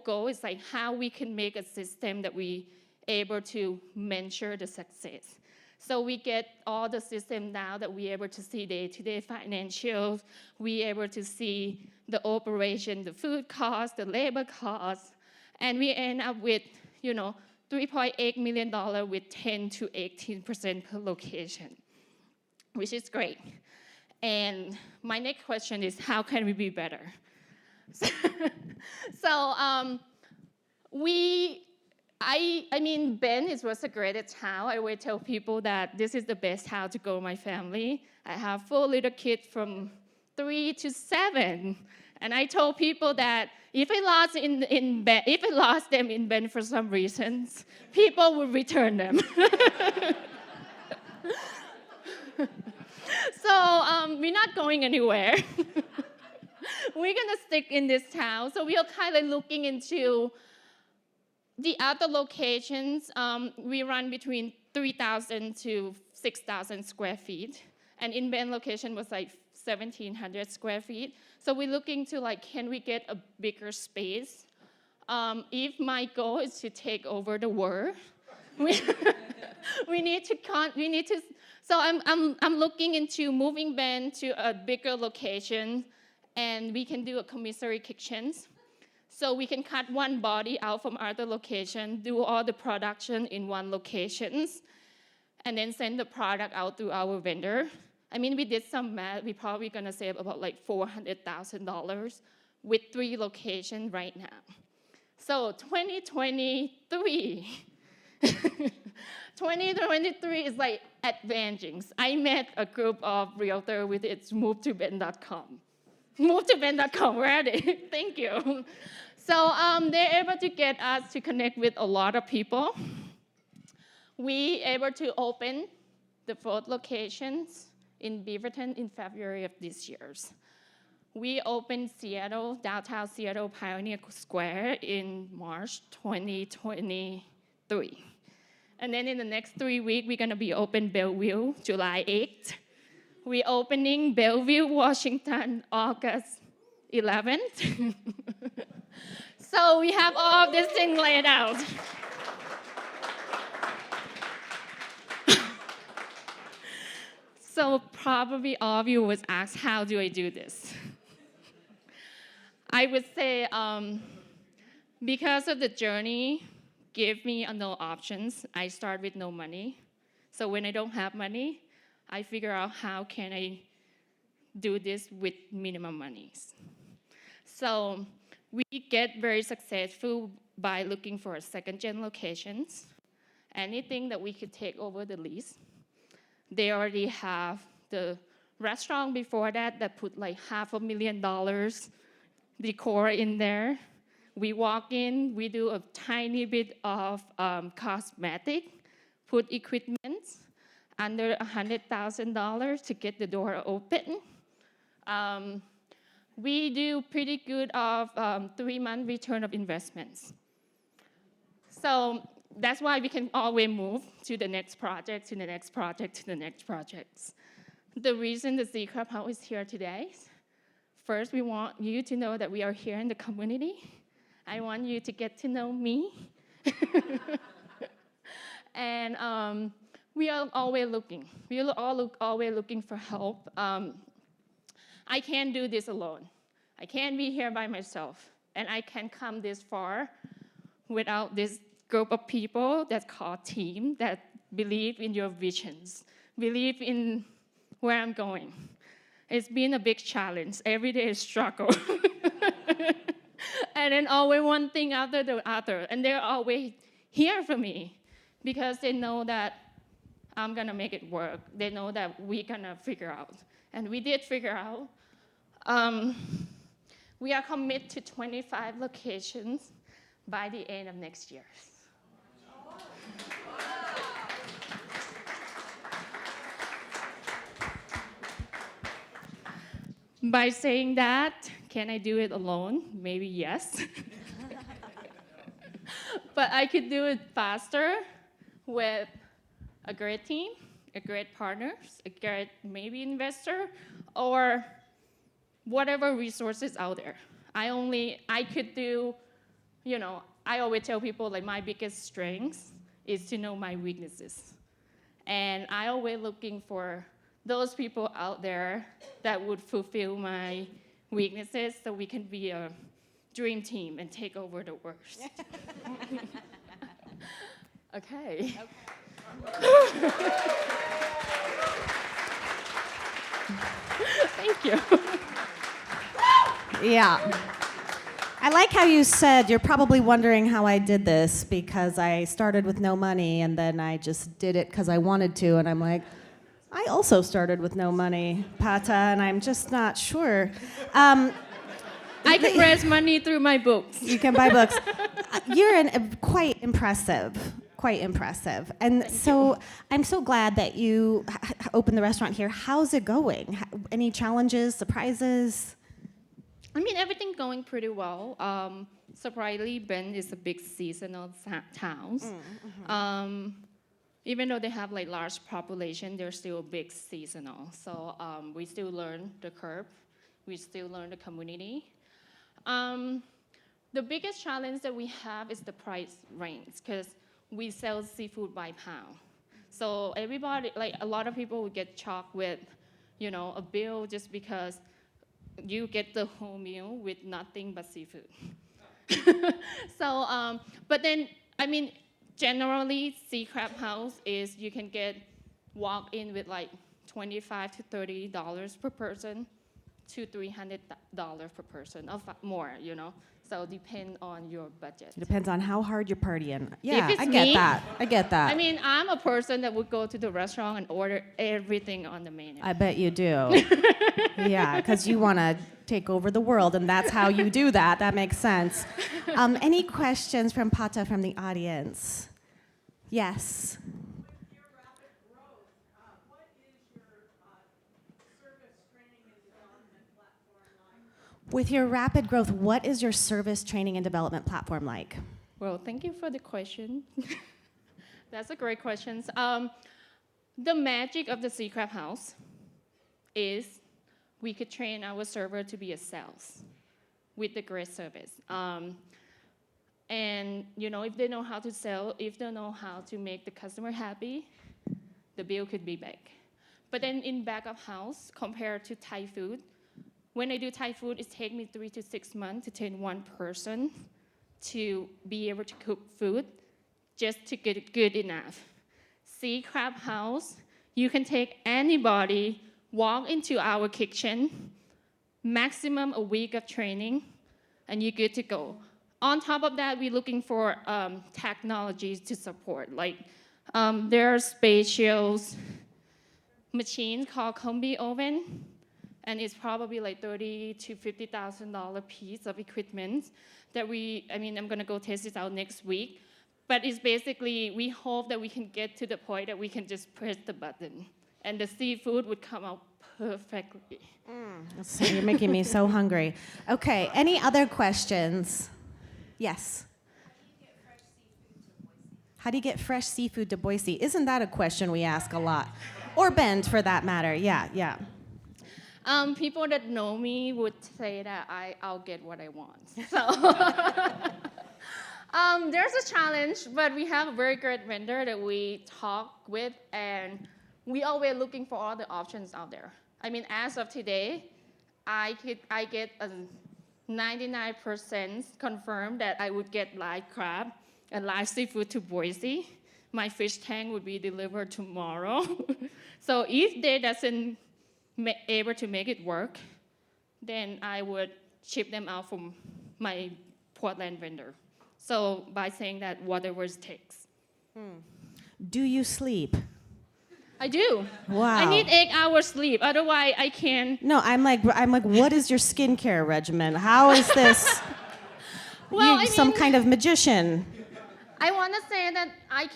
G: goal is like how we can make a system that we able to measure the success. So we get all the system now that we're able to see day-to-day financials, we're able to see the operation, the food costs, the labor costs, and we end up with, $3.8 million with 10 to 18% per location, which is great. And my next question is, how can we be better? Ben was a great town. I always tell people that this is the best town to go with my family. I have 4 little kids from 3 to 7. And I told people that if I lost them in Ben for some reasons, people would return them. So we're not going anywhere. We're gonna stick in this town. So we are kind of looking into the other locations. We run between 3,000 to 6,000 square feet. And in Ben location was like 1,700 square feet. So we're looking to like, can we get a bigger space? If my goal is to take over the world, we need to. So I'm looking into moving Ben to a bigger location, and we can do a commissary kitchens. So we can cut one body out from other location, do all the production in one locations, and then send the product out to our vendor. We did some math. We're probably gonna save about like $400,000 with 3 locations right now. So 2023, 2023 is like advancing. I met a group of realtors with its movetobend.com. Movetobend.com, where are they? Thank you. So they're able to get us to connect with a lot of people. We able to open the 4th locations in Beaverton in February of this year. We opened Seattle, downtown Seattle Pioneer Square in March 2023. And then in the next 3 weeks, we're gonna be open Bellevue, July 8th. We're opening Bellevue, Washington, August 11th. So we have all of this thing laid out. So probably all of you was asked, how do I do this? I would say, because of the journey, give me no options. I start with no money. So when I don't have money, I figure out how can I do this with minimum monies. So we get very successful by looking for second-gen locations. Anything that we could take over the lease. They already have the restaurant before that put like $500,000 decor in there. We walk in, we do a tiny bit of cosmetic, put equipment under $100,000 to get the door open. We do pretty good of 3-month return of investments. So that's why we can always move to the next project, to the next project, to the next projects. The reason the Z Club House is here today, first we want you to know that we are here in the community. I want you to get to know me. And we are always looking. We are always looking for help. I can't do this alone. I can't be here by myself. And I can't come this far without this group of people that's called team that believe in your visions, believe in where I'm going. It's been a big challenge. Every day is struggle. And then always one thing after the other. And they're always here for me because they know that I'm gonna make it work. They know that we're gonna figure out. And we did figure out. We are committed to 25 locations by the end of next year. By saying that, can I do it alone? Maybe yes. But I could do it faster with a great team, a great partners, a great maybe investor, or whatever resources out there. I could do, I always tell people like my biggest strengths is to know my weaknesses. And I always looking for those people out there that would fulfill my weaknesses so we can be a dream team and take over the world. Okay. Thank you.
A: Yeah. I like how you said you're probably wondering how I did this because I started with no money and then I just did it because I wanted to. And I'm like, I also started with no money, Patta, and I'm just not sure.
G: I can raise money through my books.
A: You can buy books. You're quite impressive. Quite impressive. And I'm so glad that you opened the restaurant here. How's it going? Any challenges, surprises?
G: I mean, everything's going pretty well. Surprisingly, Bend is a big seasonal town. Even though they have like large population, they're still big seasonal. So we still learn the curve. We still learn the community. The biggest challenge that we have is the price range because we sell seafood by pound. So everybody, like a lot of people would get shocked with, a bill just because you get the whole meal with nothing but seafood. So, but then, I mean, generally, Sea Crab House is you can walk in with like $25 to $30 per person to $300 per person, or more, So depend on your budget.
A: It depends on how hard you're partying. Yeah,
G: If it's
A: I get
G: me,
A: that. I get that.
G: I mean, I'm a person that would go to the restaurant and order everything on the menu.
A: I bet you do. Yeah, because you want to take over the world, and that's how you do that. That makes sense. Any questions from Patta from the audience? Yes. With your rapid growth, what is your service training and development platform like?
G: Well, thank you for the question. That's a great question. The magic of the Sea Crab House is we could train our server to be a sales with the great service. And if they know how to sell, if they know how to make the customer happy, the bill could be big. But then in back of house, compared to Thai food, when I do Thai food, it takes me 3 to 6 months to train one person to be able to cook food just to get it good enough. Sea Crab House, you can take anybody, walk into our kitchen, maximum a week of training, and you're good to go. On top of that, we're looking for technologies to support. Like there are spatial machines called combi oven, and it's probably like $30,000 to $50,000 piece of equipment that I'm gonna go test it out next week. But it's basically, we hope that we can get to the point that we can just press the button and the seafood would come out perfectly.
A: So you're making me so hungry. Okay, any other questions? Yes. How do you get fresh seafood to Boise? Isn't that a question we ask a lot? Or Bend, for that matter. Yeah.
G: People that know me would say that I'll get what I want. So there's a challenge, but we have a very great vendor that we talk with, and we always looking for all the options out there. As of today, I get a 99% confirmed that I would get live crab and live seafood to Boise. My fish tank would be delivered tomorrow. So if they doesn't able to make it work, then I would ship them out from my Portland vendor. So by saying that, whatever it takes.
A: Do you sleep?
G: I do.
A: Wow.
G: I need 8 hours sleep. Otherwise, I can't.
A: No, I'm like, what is your skincare regimen? How is this?
G: Well,
A: You're some kind of magician.
G: I want to say that I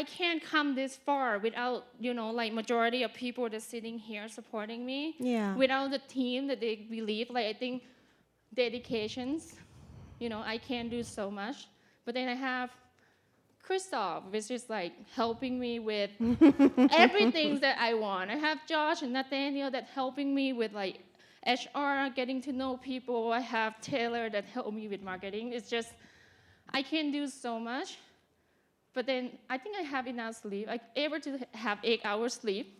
G: can't come this far without, majority of people that's sitting here supporting me.
A: Yeah.
G: Without the team that they believe, I think dedications, I can't do so much. But then I have Christoph, which is helping me with everything that I want. I have Josh and Nathaniel that helping me with HR, getting to know people. I have Taylor that helped me with marketing. It's just, I can do so much, but then I think I have enough sleep. I'm able to have 8 hours sleep.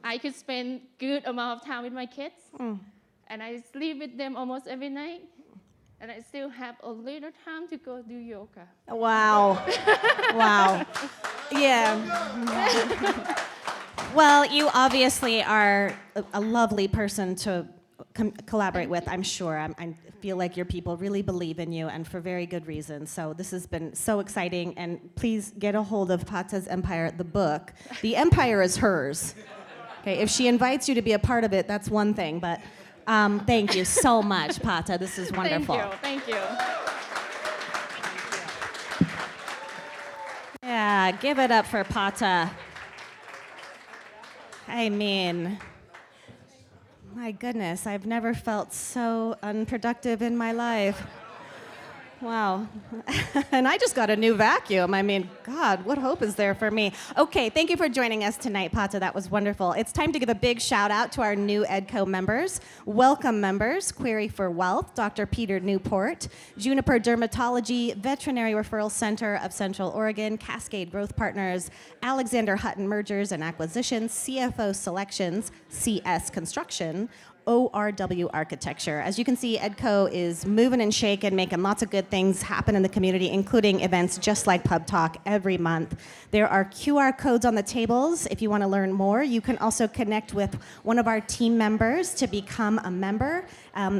G: I could spend good amount of time with my kids, and I sleep with them almost every night, and I still have a little time to go do yoga.
A: Wow. Wow. Yeah. Well, you obviously are a lovely person to collaborate with, I'm sure. I feel like your people really believe in you, and for very good reason. So this has been so exciting, and please get a hold of Patta's Empire, the book. The empire is hers. Okay, if she invites you to be a part of it, that's one thing, but thank you so much, Patta. This is wonderful.
G: Thank you.
A: Yeah, give it up for Patta. My goodness, I've never felt so unproductive in my life. Wow. And I just got a new vacuum. God, what hope is there for me? Okay, thank you for joining us tonight, Patta. That was wonderful. It's time to give a big shout out to our new EDCO members. Welcome members, Query for Wealth, Dr. Peter Newport, Juniper Dermatology, Veterinary Referral Center of Central Oregon, Cascade Growth Partners, Alexander Hutton Mergers and Acquisitions, CFO Selections, CS Construction, ORW Architecture. As you can see, EDCO is moving and shaking, making lots of good things happen in the community, including events just like PubTalk every month. There are QR codes on the tables. If you want to learn more, you can also connect with one of our team members to become a member.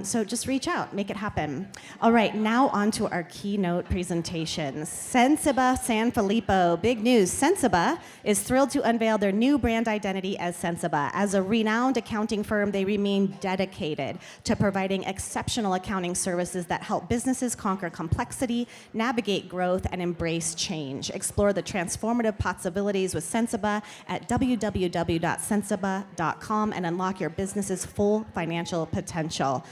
A: So just reach out, make it happen. All right, now on to our keynote presentation. Sensiba Sanfilippo, big news. Sensiba is thrilled to unveil their new brand identity as Sensiba. As a renowned accounting firm, they remain dedicated to providing exceptional accounting services that help businesses conquer complexity, navigate growth, and embrace change. Explore the transformative possibilities with Sensiba at www.sensiba.com and unlock your business's full financial potential.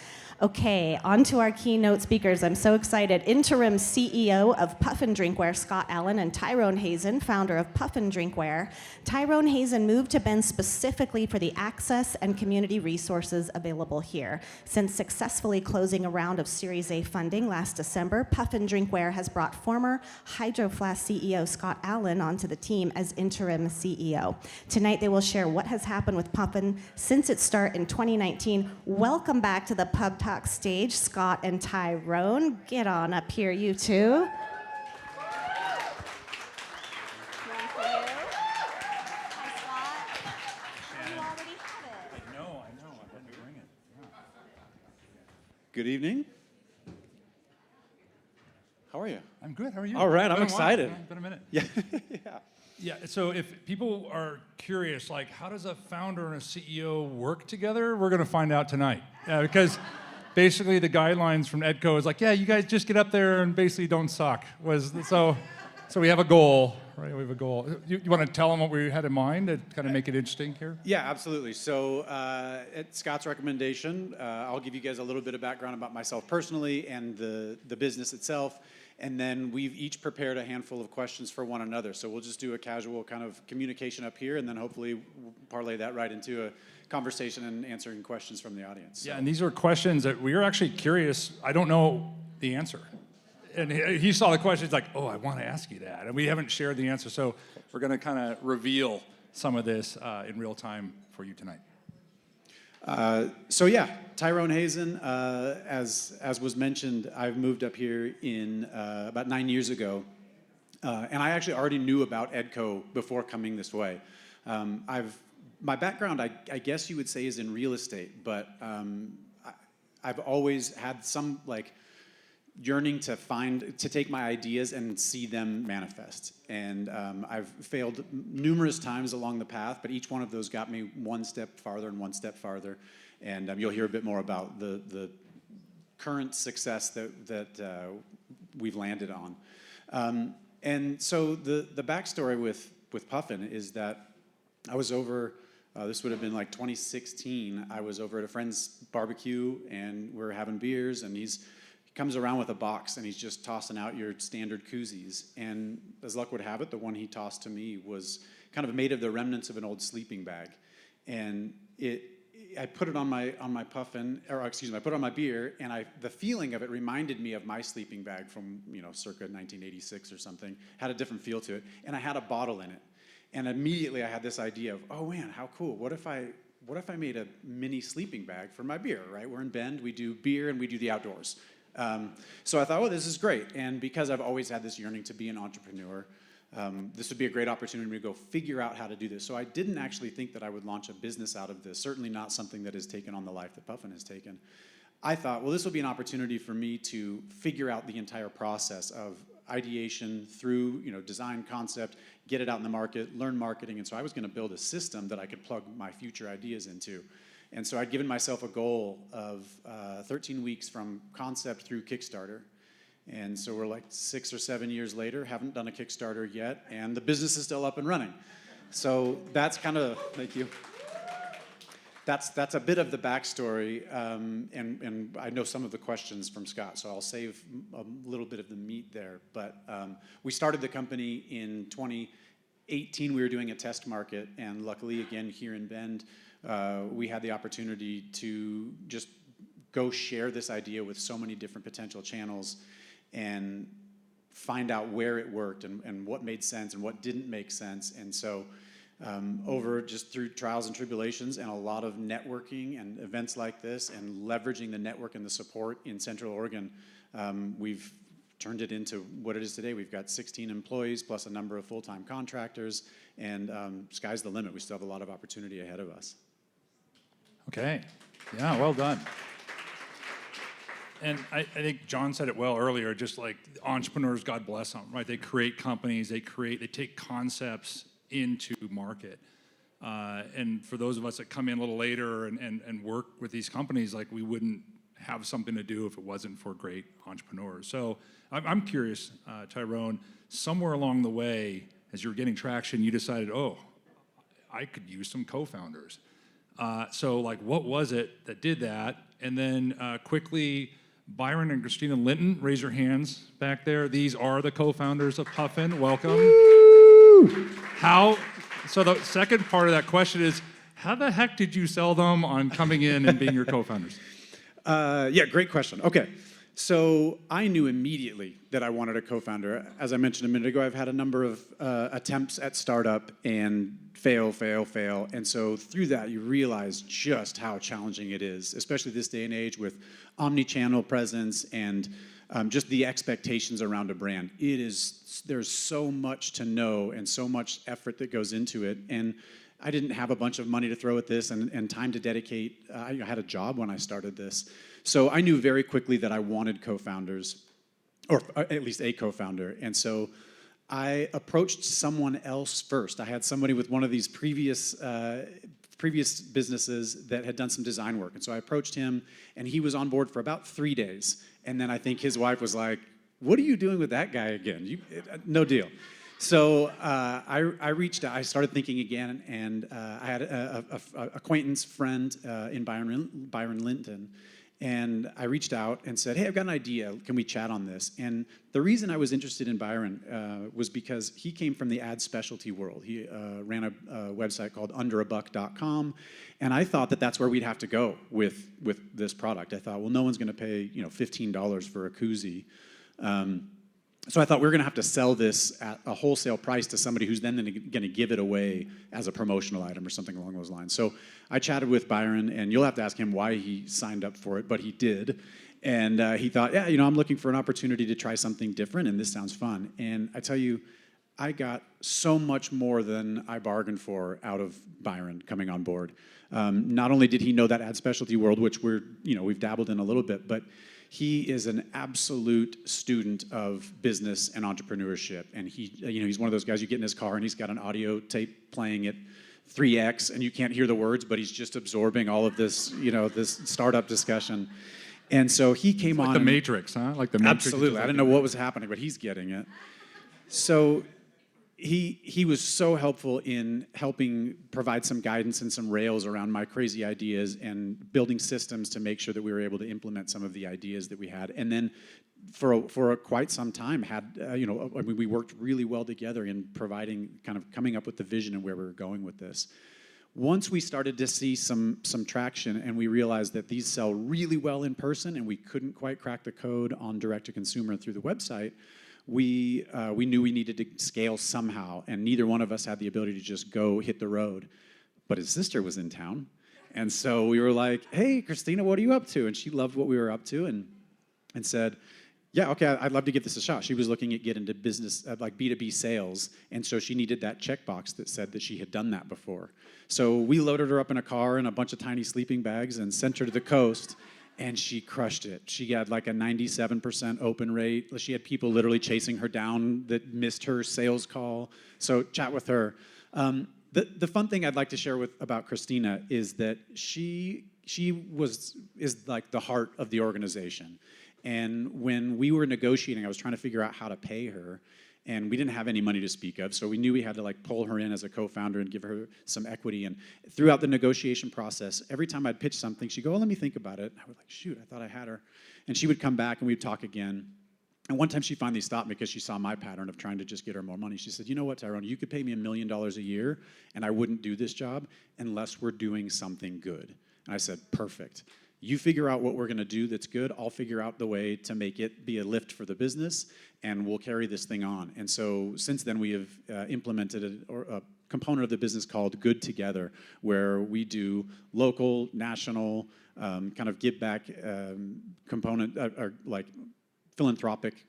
A: Okay, on to our keynote speakers. I'm so excited. Interim CEO of Puffin Drinkwear, Scott Allan, and Tyrone Hazen, founder of Puffin Drinkwear. Tyrone Hazen moved to Bend specifically for the access and community resources available here. Since successfully closing a round of Series A funding last December, Puffin Drinkwear has brought former Hydro Flask CEO Scott Allan onto the team as interim CEO. Tonight they will share what has happened with Puffin since its start in 2019. Welcome back to the PubTalk stage, Scott and Tyrone. Get on up here, you two.
H: Good evening. How are you?
I: I'm good. How are you?
H: All right, I'm
I: Been a while.
H: excited.
I: Yeah, been a minute.
H: Yeah.
I: Yeah. So if people are curious, like, how does a founder and a CEO work together? We're going to find out tonight. Because basically the guidelines from EDCO is like, yeah, you guys just get up there and basically don't suck. So we have a goal, right? We have a goal. You want to tell them what we had in mind to kind of make it interesting here?
H: Yeah, absolutely. So at Scott's recommendation, I'll give you guys a little bit of background about myself personally and the business itself. And then we've each prepared a handful of questions for one another. So we'll just do a casual kind of communication up here, and then hopefully parlay that right into a conversation and answering questions from the audience. So.
I: Yeah, and these are questions that we are actually curious. I don't know the answer. And he saw the question, he's like, oh, I want to ask you that. And we haven't shared the answer. So we're going to kind of reveal some of this in real time for you tonight.
H: So yeah, Tyrone Hazen, as was mentioned, I've moved up here in about 9 years ago, and I actually already knew about EDCO before coming this way. My background, I guess you would say, is in real estate, but I've always had some yearning to take my ideas and see them manifest. And I've failed numerous times along the path, but each one of those got me one step farther and one step farther. And you'll hear a bit more about the current success that we've landed on. And so the backstory with Puffin is that I was over, this would have been like 2016, I was over at a friend's barbecue and we're having beers, and he comes around with a box and he's just tossing out your standard koozies. And as luck would have it, the one he tossed to me was kind of made of the remnants of an old sleeping bag. And I put it on my Puffin, or excuse me, I put it on my beer, and the feeling of it reminded me of my sleeping bag from, circa 1986 or something. Had a different feel to it, and I had a bottle in it. And immediately I had this idea of, oh man, how cool, what if I made a mini sleeping bag for my beer, right? We're in Bend, we do beer and we do the outdoors. So I thought, well, this is great. And because I've always had this yearning to be an entrepreneur, this would be a great opportunity to go figure out how to do this. So I didn't actually think that I would launch a business out of this, certainly not something that has taken on the life that Puffin has taken. I thought, well, this will be an opportunity for me to figure out the entire process of ideation through, design, concept, get it out in the market, learn marketing. And so I was going to build a system that I could plug my future ideas into. And so I'd given myself a goal of 13 weeks from concept through Kickstarter. And so we're like 6 or 7 years later, haven't done a Kickstarter yet, and the business is still up and running. So that's kind of, thank you. That's a bit of the backstory, and I know some of the questions from Scott, so I'll save a little bit of the meat there. But we started the company in 2018. We were doing a test market, and luckily, again, here in Bend, we had the opportunity to just go share this idea with so many different potential channels and find out where it worked and what made sense and what didn't make sense. And so over just through trials and tribulations and a lot of networking and events like this and leveraging the network and the support in Central Oregon, we've turned it into what it is today. We've got 16 employees plus a number of full-time contractors, and sky's the limit. We still have a lot of opportunity ahead of us.
I: Okay. Yeah, well done. And I think John said it well earlier, just like entrepreneurs, God bless them, right? They create companies, they take concepts into market. And for those of us that come in a little later and work with these companies, like we wouldn't have something to do if it wasn't for great entrepreneurs. So I'm curious, Tyrone, somewhere along the way, as you were getting traction, you decided, oh, I could use some co-founders. So like, what was it that did that? And then quickly, Byron and Christina Linton, raise your hands back there. These are the co-founders of Puffin. Welcome. How? So the second part of that question is, how the heck did you sell them on coming in and being your co-founders?
H: Yeah, great question. Okay. So I knew immediately that I wanted a co-founder. As I mentioned a minute ago, I've had a number of attempts at startup and fail. And so through that, you realize just how challenging it is, especially this day and age with omni-channel presence and just the expectations around a brand. There's so much to know and so much effort that goes into it. And I didn't have a bunch of money to throw at this and time to dedicate. I had a job when I started this. So I knew very quickly that I wanted co-founders, or at least a co-founder. And so I approached someone else first. I had somebody with one of these previous businesses that had done some design work. And so I approached him, and he was on board for about 3 days. And then I think his wife was like, "What are you doing with that guy again? No deal." So I reached out. I started thinking again, and I had a acquaintance friend in Byron Linton, and I reached out and said, "Hey, I've got an idea. Can we chat on this?" And the reason I was interested in Byron was because he came from the ad specialty world. He ran a website called underabuck.com, and I thought that that's where we'd have to go with this product. I thought, well, no one's going to pay $15 for a koozie. So I thought we were going to have to sell this at a wholesale price to somebody who's then going to give it away as a promotional item or something along those lines. So I chatted with Byron, and you'll have to ask him why he signed up for it, but he did. And he thought, yeah, I'm looking for an opportunity to try something different, and this sounds fun. And I tell you, I got so much more than I bargained for out of Byron coming on board. Not only did he know that ad specialty world, which we've dabbled in a little bit, but he is an absolute student of business and entrepreneurship. And he's one of those guys, you get in his car and he's got an audio tape playing at 3x and you can't hear the words, but he's just absorbing all of this, this startup discussion. And so he came on.
I: Like the Matrix, huh? Like the Matrix.
H: Absolutely. I didn't know what was happening, but he's getting it. So he was so helpful in helping provide some guidance and some rails around my crazy ideas and building systems to make sure that we were able to implement some of the ideas that we had. And then for quite some time we worked really well together in coming up with the vision and where we were going with this. Once we started to see some traction and we realized that these sell really well in person and we couldn't quite crack the code on direct to consumer and through the website, we knew we needed to scale somehow, and neither one of us had the ability to just go hit the road. But his sister was in town, and so we were like, "Hey, Christina, what are you up to?" And she loved what we were up to, and said, "Yeah, okay, I'd love to give this a shot." She was looking at getting into business, like B2B sales, and so she needed that checkbox that said that she had done that before. So we loaded her up in a car and a bunch of tiny sleeping bags and sent her to the coast. And she crushed it. She had like a 97% open rate. She had people literally chasing her down that missed her sales call. So chat with her. The fun thing I'd like to share about Christina is that she is like the heart of the organization. And when we were negotiating, I was trying to figure out how to pay her. And we didn't have any money to speak of, so we knew we had to pull her in as a co-founder and give her some equity. And throughout the negotiation process, every time I'd pitch something, she'd go, "Oh, let me think about it." And I was like, "Shoot, I thought I had her." And she would come back and we'd talk again. And one time she finally stopped me because she saw my pattern of trying to just get her more money. She said, "You know what, Tyrone, you could pay me $1 million a year and I wouldn't do this job unless we're doing something good." And I said, "Perfect. You figure out what we're going to do that's good. I'll figure out the way to make it be a lift for the business, and we'll carry this thing on." And so since then, we have implemented a component of the business called Good Together, where we do local, national, kind of give back component, or like philanthropic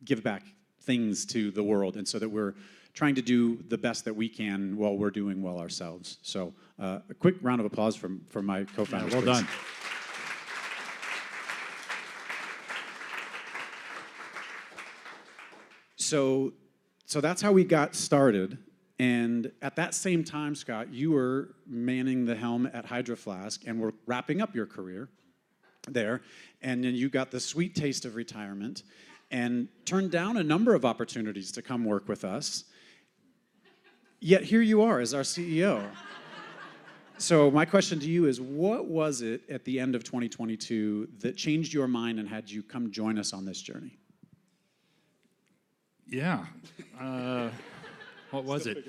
H: give back things to the world. And so that we're trying to do the best that we can while we're doing well ourselves. So a quick round of applause for my co-founders.
I: Well done.
H: So that's how we got started. And at that same time, Scott, you were manning the helm at Hydro Flask and were wrapping up your career there. And then you got the sweet taste of retirement and turned down a number of opportunities to come work with us. Yet here you are as our CEO. So my question to you is, what was it at the end of 2022 that changed your mind and had you come join us on this journey?
I: Yeah. What was it?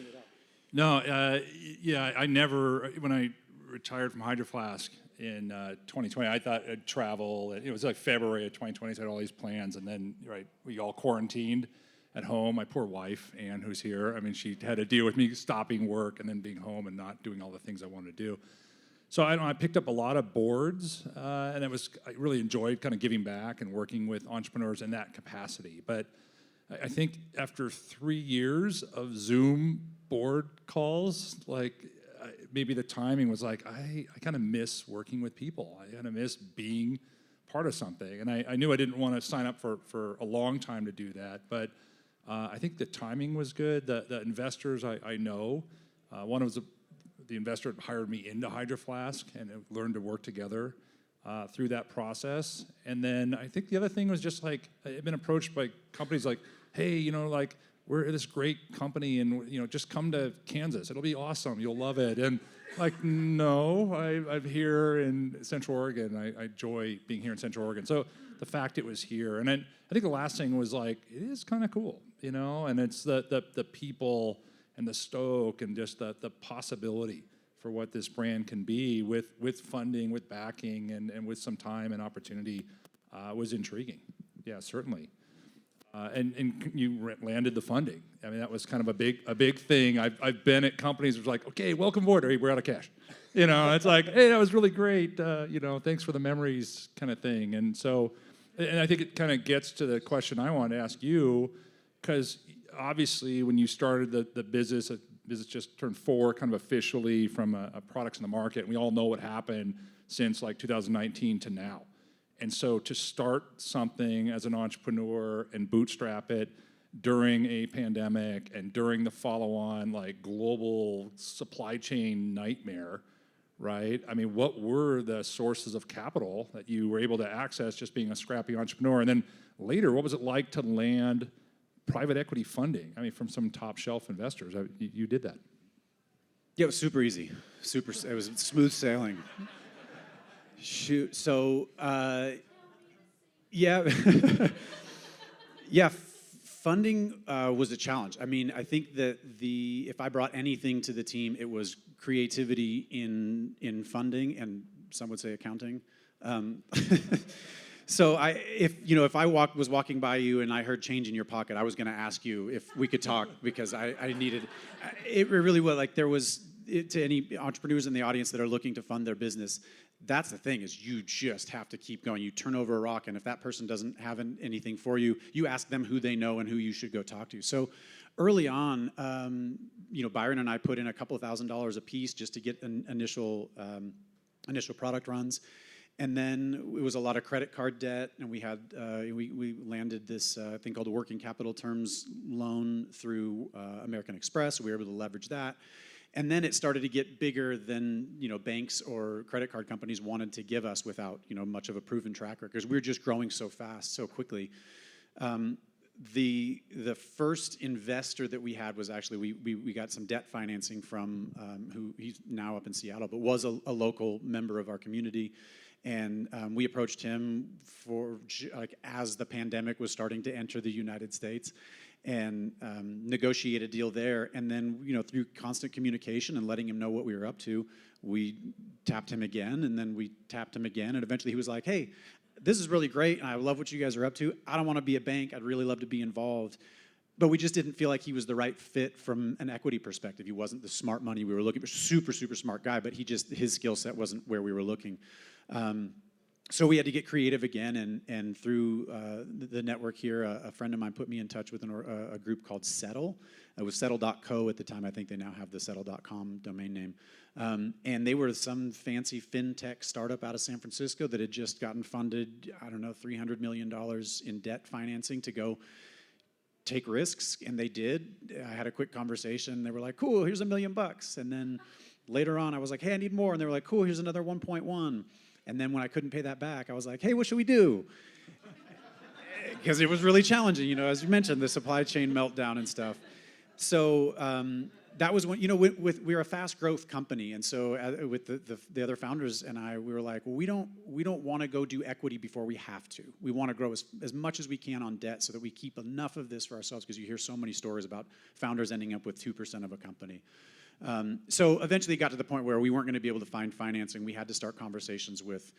I: No, yeah, I never, when I retired from Hydro Flask in 2020, I thought I'd travel. It was like February of 2020, so I had all these plans, and then, right, we all quarantined at home. My poor wife, Ann, who's here, I mean, she had to deal with me stopping work and then being home and not doing all the things I wanted to do. So I picked up a lot of boards, and I really enjoyed kind of giving back and working with entrepreneurs in that capacity. But I think after 3 years of Zoom board calls, like maybe the timing was like, I kind of miss working with people. I kind of miss being part of something. And I knew I didn't want to sign up for a long time to do that, but I think the timing was good. The investors I know, one was the investor hired me into Hydro Flask and learned to work together through that process. And then I think the other thing was just like, I've been approached by companies like, hey, you know, like, we're this great company and, you know, just come to Kansas. It'll be awesome. You'll love it. And like, no, I'm here in Central Oregon. I enjoy being here in Central Oregon. So the fact it was here. And then I think the last thing was like, it is kind of cool, you know, and it's the people and the stoke and just the possibility for what this brand can be with funding, with backing, and with some time and opportunity was intriguing. Yeah, certainly. And you landed the funding. I mean, that was kind of a big thing. I've been at companies where it's like, okay, welcome aboard. Hey, we're out of cash. You know, it's like, hey, that was really great. You know, thanks for the memories, kind of thing. And so, and I think it kind of gets to the question I want to ask you, because obviously when you started the business just turned 4 kind of officially from a products in the market. And we all know what happened since like 2019 to now. And so to start something as an entrepreneur and bootstrap it during a pandemic and during the follow-on like global supply chain nightmare, right? I mean, what were the sources of capital that you were able to access just being a scrappy entrepreneur? And then later, what was it like to land private equity funding? I mean, from some top shelf investors. You did that.
H: Yeah, it was super easy. It was smooth sailing. Shoot. So, yeah, yeah. Funding was a challenge. I mean, I think that if I brought anything to the team, it was creativity in funding, and some would say accounting. So if I was walking by you and I heard change in your pocket, I was going to ask you if we could talk because I needed. It really was like there was to any entrepreneurs in the audience that are looking to fund their business. That's the thing is you just have to keep going. You turn over a rock, and if that person doesn't have anything for you, you ask them who they know and who you should go talk to. So early on, Byron and I put in a couple of $1,000s a piece just to get initial product runs. And then it was a lot of credit card debt, and we had we landed this thing called a working capital terms loan through American Express. We were able to leverage that. And then it started to get bigger than banks or credit card companies wanted to give us without much of a proven track record because we were just growing so fast, so quickly. The first investor that we had was actually we got some debt financing from who he's now up in Seattle, but was a local member of our community. And we approached him for as the pandemic was starting to enter the United States, and negotiate a deal there. And then through constant communication and letting him know what we were up to, we tapped him again, and then we tapped him again, and eventually he was like, "Hey, this is really great, and I love what you guys are up to. I don't want to be a bank. I'd really love to be involved." But we just didn't feel like he was the right fit from an equity perspective. He wasn't the smart money we were looking for. Super, super smart guy, but his skill set wasn't where we were looking. So we had to get creative again, and through the network here, a friend of mine put me in touch with a group called Settle. It was Settle.co at the time. I think they now have the Settle.com domain name. And they were some fancy fintech startup out of San Francisco that had just gotten funded, I don't know, $300 million in debt financing to go take risks, and they did. I had a quick conversation. They were like, "Cool, here's $1 million." And then later on, I was like, "Hey, I need more." And they were like, "Cool, here's another 1.1. And then when I couldn't pay that back, I was like, "Hey, what should we do?" Because it was really challenging, as you mentioned, the supply chain meltdown and stuff. So that was when, we're a fast growth company, and so with the other founders and I, we were like, well, we don't want to go do equity before we have to. We want to grow as much as we can on debt so that we keep enough of this for ourselves, because you hear so many stories about founders ending up with 2% of a company. So eventually it got to the point where we weren't going to be able to find financing. We had to start conversations with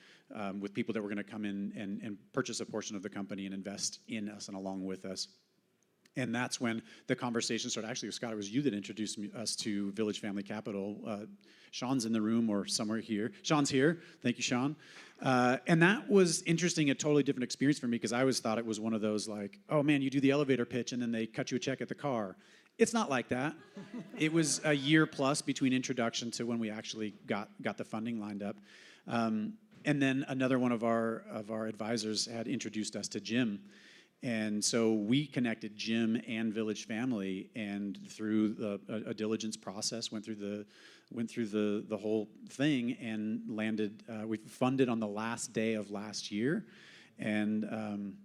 H: people that were going to come in and purchase a portion of the company and invest in us and along with us. And that's when the conversation started. Actually, Scott, it was you that introduced us to Village Family Capital. Sean's in the room or somewhere here. Sean's here. Thank you, Sean. And that was interesting, a totally different experience for me, because I always thought it was one of those like, oh man, you do the elevator pitch and then they cut you a check at the car. It's not like that. It was a year plus between introduction to when we actually got the funding lined up. And then another one of our advisors had introduced us to Jim. And so we connected Jim and Village Family, and through a diligence process, went through the whole thing and landed. We funded on the last day of last year, and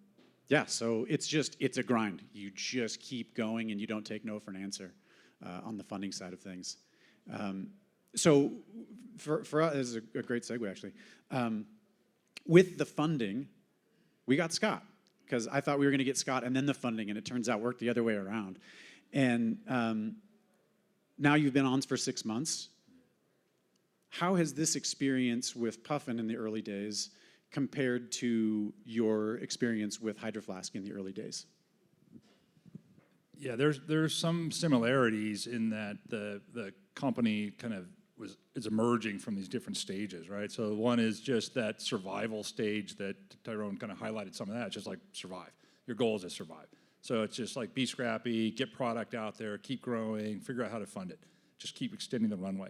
H: yeah, so it's a grind. You just keep going, and you don't take no for an answer on the funding side of things. So for us, this is a great segue actually. With the funding, we got Scott, because I thought we were going to get Scott and then the funding, and it turns out it worked the other way around. And now you've been on for 6 months. How has this experience with Puffin in the early days compared to your experience with Hydro Flask in the early days?
I: Yeah, there's some similarities in that the company kind of is emerging from these different stages, right? So one is just that survival stage that Tyrone kind of highlighted some of that. It's just like survive. Your goal is to survive. So it's just like be scrappy, get product out there, keep growing, figure out how to fund it. Just keep extending the runway.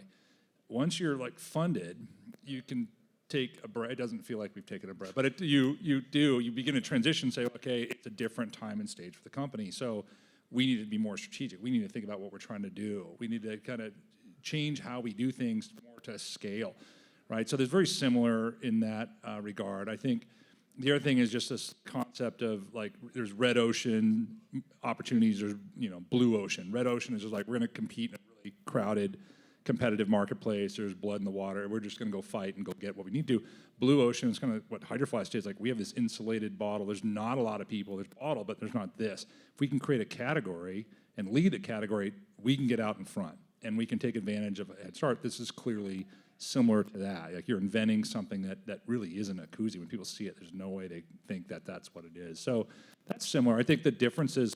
I: Once you're like funded, you can take a breath. It doesn't feel like we've taken a breath, but you begin to transition, say, okay, it's a different time and stage for the company. So we need to be more strategic. We need to think about what we're trying to do. We need to kind of change how we do things more to scale, right? So there's very similar in that regard. I think the other thing is just this concept of like there's red ocean opportunities, there's blue ocean. Red ocean is just like we're going to compete in a really crowded, competitive marketplace. There's blood in the water. We're just going to go fight and go get what we need to. Blue ocean is kind of what Hydro Flask is. Like we have this insulated bottle. There's not a lot of people. There's bottle, but there's not this. If we can create a category and lead a category, we can get out in front. And we can take advantage of a head start. This is clearly similar to that. Like you're inventing something that really isn't a koozie. When people see it, there's no way they think that that's what it is. So that's similar. I think the differences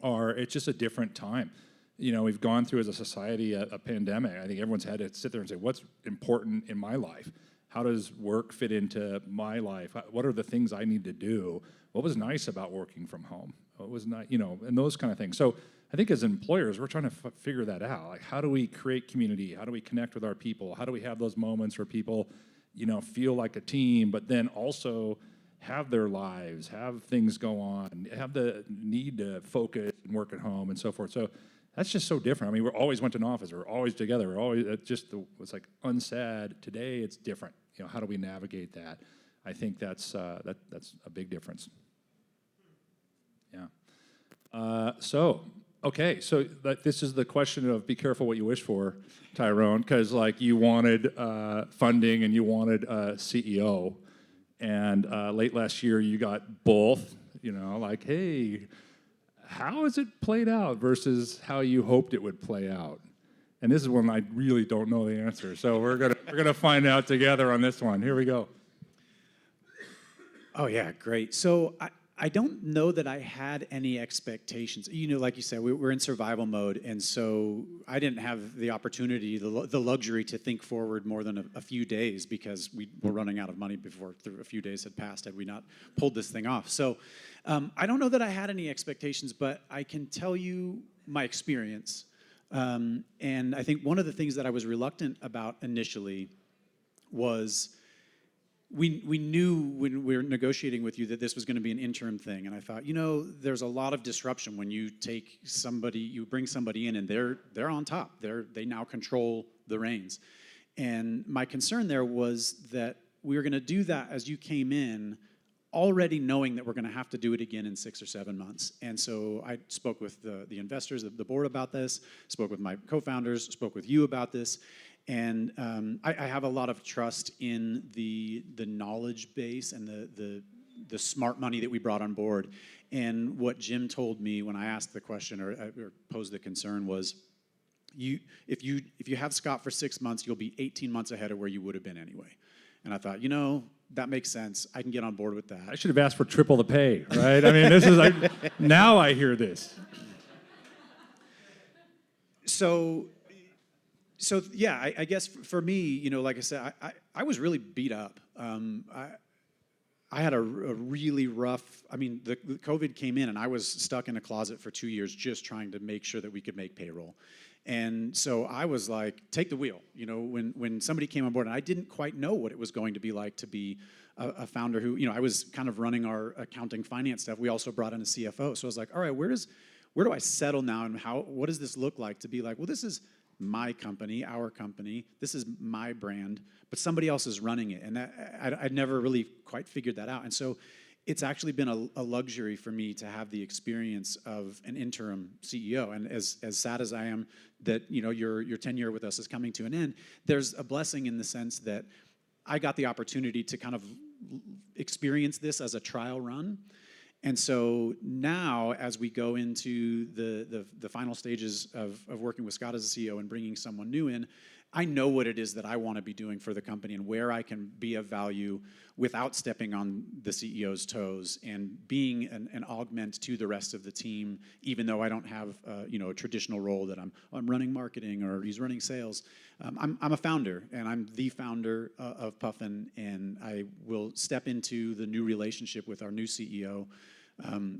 I: are it's just a different time. We've gone through as a society a pandemic. I think everyone's had to sit there and say, what's important in my life? How does work fit into my life? What are the things I need to do? What was nice about working from home? What was not, and those kind of things. So I think as employers, we're trying to figure that out. Like, how do we create community? How do we connect with our people? How do we have those moments where people, feel like a team, but then also have their lives, have things go on, have the need to focus and work at home and so forth. So that's just so different. I mean, we always went to an office. We're always together. We're always it's like unsaid. Today, it's different. How do we navigate that? I think that's a big difference. Yeah. Okay, so this is the question of be careful what you wish for, Tyrone, because like you wanted funding and you wanted a CEO, and late last year you got both. Like, hey, how has it played out versus how you hoped it would play out? And this is one I really don't know the answer, so we're gonna find out together on this one. Here we go.
H: Oh yeah, great. So I don't know that I had any expectations. Like you said, we're in survival mode, and so I didn't have the opportunity, the luxury to think forward more than a few days, because we were running out of money before a few days had passed had we not pulled this thing off. So I don't know that I had any expectations, but I can tell you my experience. And I think one of the things that I was reluctant about initially was we knew when we were negotiating with you that this was going to be an interim thing, and I thought, there's a lot of disruption when you bring somebody in and they're on top. They now control the reins. And my concern there was that we were going to do that as you came in already knowing that we're going to have to do it again in 6 or 7 months. And so I spoke with the investors, the board about this, spoke with my co-founders, spoke with you about this. And I have a lot of trust in the knowledge base and the smart money that we brought on board. And what Jim told me when I asked the question or posed the concern was, if you have Scott for 6 months, you'll be 18 months ahead of where you would have been anyway. And I thought, that makes sense. I can get on board with that.
I: I should have asked for triple the pay, right? I mean, this is like, now I hear this.
H: So yeah, I guess for me, like I said, I was really beat up. I had a really rough, the COVID came in and I was stuck in a closet for 2 years just trying to make sure that we could make payroll. And so I was like, take the wheel. When somebody came on board, and I didn't quite know what it was going to be like to be a founder who, I was kind of running our accounting finance stuff. We also brought in a CFO. So I was like, all right, where do I settle now, and what does this look like to be like, well, this is my company, our company, this is my brand, but somebody else is running it. And I'd never really quite figured that out. And so it's actually been a luxury for me to have the experience of an interim CEO. And as sad as I am that your tenure with us is coming to an end, there's a blessing in the sense that I got the opportunity to kind of experience this as a trial run. And so now, as we go into the final stages of working with Scott as a CEO and bringing someone new in, I know what it is that I want to be doing for the company and where I can be of value without stepping on the CEO's toes and being an augment to the rest of the team, even though I don't have a traditional role that I'm running marketing or he's running sales. I'm a founder, and I'm the founder of Puffin, and I will step into the new relationship with our new CEO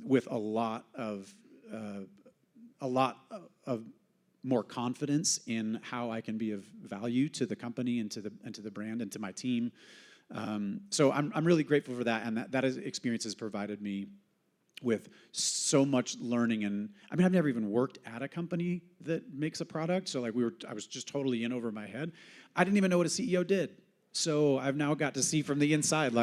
H: with a lot of more confidence in how I can be of value to the company and to the brand and to my team. So I'm really grateful for that, and that experience has provided me with so much learning. And I've never even worked at a company that makes a product, so I was just totally in over my head. I didn't even know what a CEO did, so I've now got to see from the inside,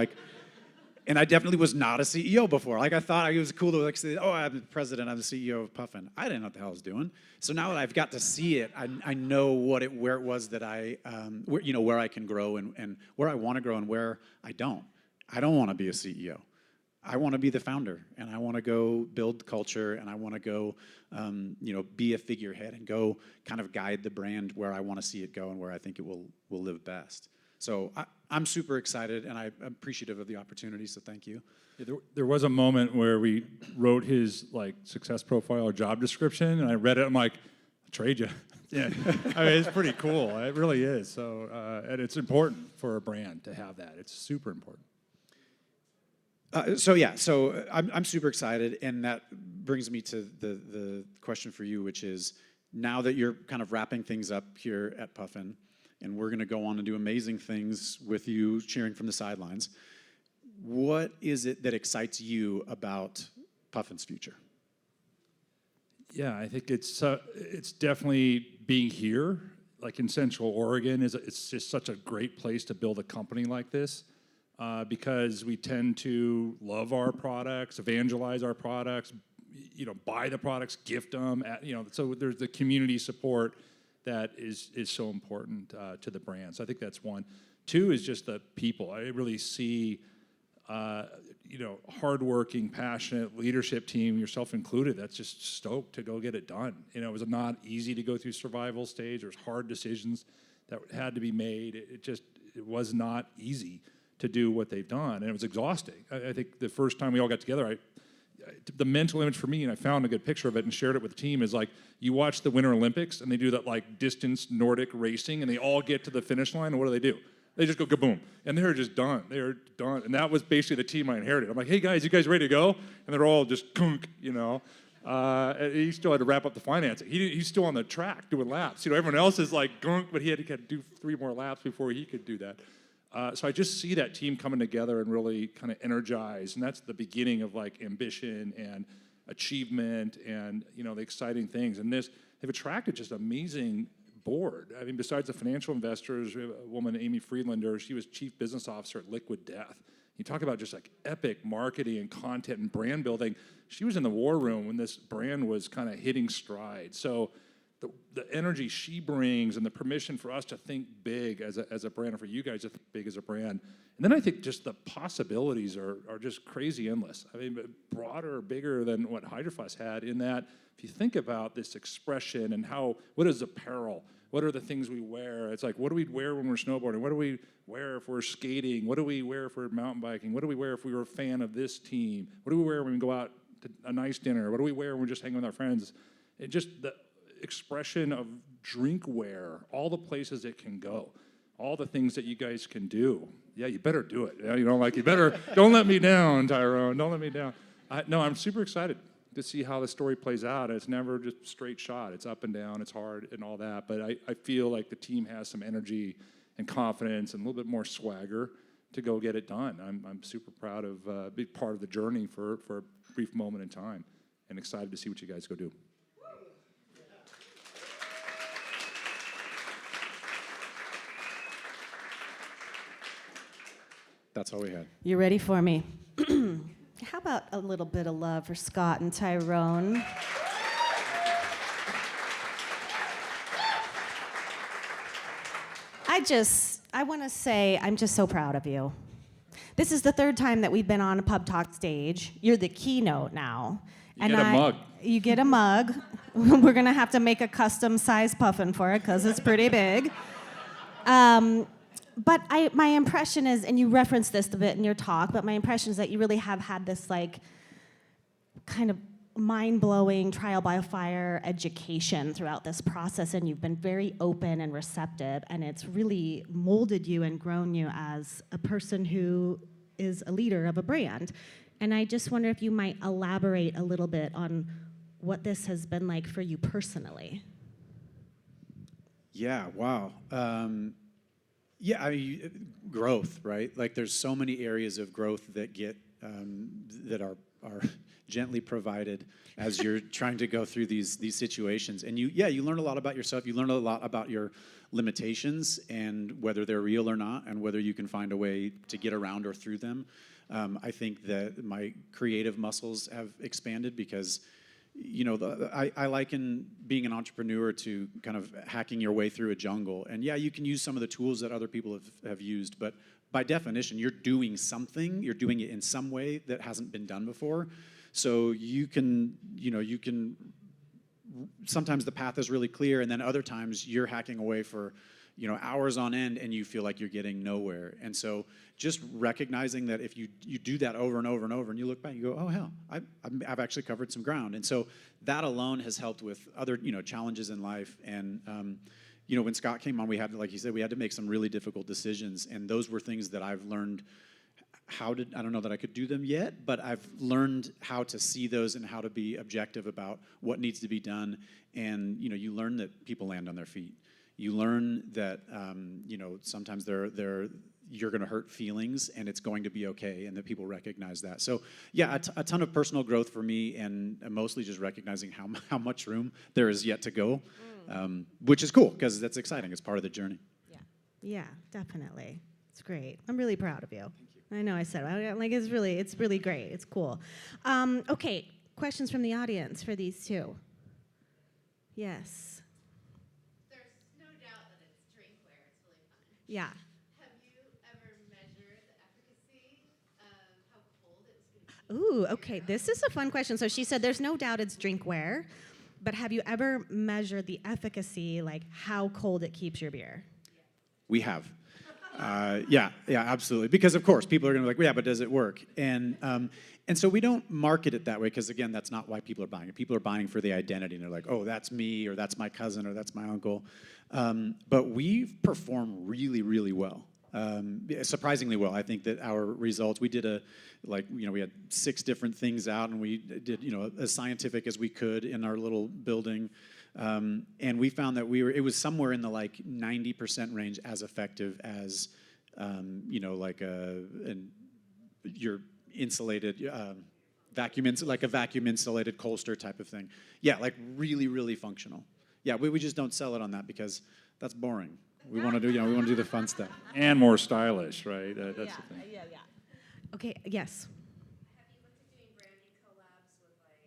H: and I definitely was not a CEO before. I thought it was cool to say, oh, I'm the president, I'm the CEO of Puffin. I didn't know what the hell I was doing. So now that I've got to see it, I know where it was that where I can grow and where I want to grow and where I don't. I don't want to be a CEO. I want to be the founder, and I want to go build culture, and I want to go, be a figurehead and go kind of guide the brand where I want to see it go and where I think it will live best. So I'm super excited, and I'm appreciative of the opportunity, so thank you.
I: Yeah, there was a moment where we wrote his success profile or job description, and I read it, I'm like, I'll trade you. Yeah, it's pretty cool. It really is. So, and it's important for a brand to have that. It's super important.
H: So I'm super excited, and that brings me to the question for you, which is, now that you're kind of wrapping things up here at Puffin, and we're going to go on and do amazing things with you cheering from the sidelines, what is it that excites you about Puffin's future?
I: Yeah, I think it's definitely being here, in Central Oregon. It's just such a great place to build a company like this, because we tend to love our products, evangelize our products, buy the products, gift them. So there's the community support that is so important to the brand. So I think that's one. Two is just the people. I really see, hardworking, passionate leadership team, yourself included, that's just stoked to go get it done. It was not easy to go through survival stage. There's hard decisions that had to be made. It was not easy to do what they've done, and it was exhausting. I think the first time we all got together, the mental image for me, and I found a good picture of it and shared it with the team, is you watch the Winter Olympics and they do that distance Nordic racing, and they all get to the finish line, and what do? They just go kaboom, and they're just done. They're done, and that was basically the team I inherited. I'm like, hey guys, you guys ready to go? And they're all just kunk, And he still had to wrap up the financing. He's still on the track doing laps. Everyone else is gunk, but he had to do 3 more laps before he could do that. So I just see that team coming together and really kind of energized, and that's the beginning of ambition and achievement and the exciting things. And they've attracted just amazing board. Besides the financial investors, we have a woman, Amy Friedlander. She was chief business officer at Liquid Death. You talk about just like epic marketing and content and brand building. She was in the war room when this brand was kind of hitting stride. So the energy she brings and the permission for us to think big as a brand, and for you guys to think big as a brand. And then I think just the possibilities are just crazy endless. I mean, broader, bigger than what Hydrofuss had, in that if you think about this expression and what is apparel? What are the things we wear? It's like, what do we wear when we're snowboarding? What do we wear if we're skating? What do we wear if we're mountain biking? What do we wear if we were a fan of this team? What do we wear when we go out to a nice dinner? What do we wear when we're just hanging with our friends? It just, the expression of Drinkwear, all the places it can go, all the things that you guys can do. Yeah, you better do it. Yeah, you better, don't let me down, Tyrone, don't let me down. No, I'm super excited to see how the story plays out. It's never just straight shot. It's up and down, it's hard and all that, but I feel like the team has some energy and confidence and a little bit more swagger to go get it done. I'm super proud of being part of the journey for a brief moment in time, and excited to see what you guys go do.
H: That's all we had.
A: You ready for me? How about a little bit of love for Scott and Tyrone? I want to say I'm just so proud of you. This is the third time that we've been on a PubTalk stage. You're the keynote now.
I: You get a mug.
A: You get a mug. We're going to have to make a custom size Puffin for it because it's pretty big. But my impression is, and you referenced this a bit in your talk, but my impression is that you really have had this like kind of mind-blowing trial by fire education throughout this process, and you've been very open and receptive, and it's really molded you and grown you as a person who is a leader of a brand. And I just wonder if you might elaborate a little bit on what this has been like for you personally.
H: Yeah, wow. Growth, right? Like there's so many areas of growth that get that are gently provided as you're trying to go through these situations. And you learn a lot about yourself. You learn a lot about your limitations and whether they're real or not, and whether you can find a way to get around or through them. I think that my creative muscles have expanded because I liken being an entrepreneur to kind of hacking your way through a jungle. And yeah, you can use some of the tools that other people have used, but by definition, you're doing something, you're doing it in some way that hasn't been done before. So you can sometimes the path is really clear, and then other times you're hacking away for hours on end, and you feel like you're getting nowhere. And so just recognizing that if you do that over and over and over, and you look back, you go, oh hell, I've actually covered some ground. And so that alone has helped with other challenges in life. And when Scott came on, we had, like he said, we had to make some really difficult decisions, and those were things that I've learned I don't know that I could do them yet, but I've learned how to see those and how to be objective about what needs to be done. And you learn that people land on their feet. You learn that sometimes you're going to hurt feelings, and it's going to be okay, and that people recognize that. So yeah, a ton of personal growth for me, and mostly just recognizing how much room there is yet to go, which is cool because that's exciting. It's part of the journey.
A: Yeah, definitely. It's great. I'm really proud of you. I know I said it's really great. It's cool. Okay, questions from the audience for these two. Yes.
J: There's no doubt that it's Drinkwear. It's really fun.
A: Yeah.
J: Have you ever measured the efficacy of how cold it's going to be?
A: Ooh, okay. This is a fun question. So she said there's no doubt it's Drinkwear, but have you ever measured the efficacy, like how cold it keeps your beer?
H: We have. Yeah, absolutely. Because of course, people are going to be like, yeah, but does it work? And so we don't market it that way because, again, that's not why people are buying it. People are buying for the identity, and they're like, oh, that's me, or that's my cousin, or that's my uncle. But we've performed really, really well. Surprisingly well. I think that our results, we did we had 6 different things out, and we did, as scientific as we could in our little building. And we found that it was somewhere in the 90% range as effective as, your insulated vacuum insulated Colster type of thing. Yeah, really, really functional. Yeah, we just don't sell it on that because that's boring. We want to do, we want to do the fun stuff.
I: And more stylish, right? That's the thing.
A: Yeah. Okay, yes.
J: Have you looked at doing branding collabs with like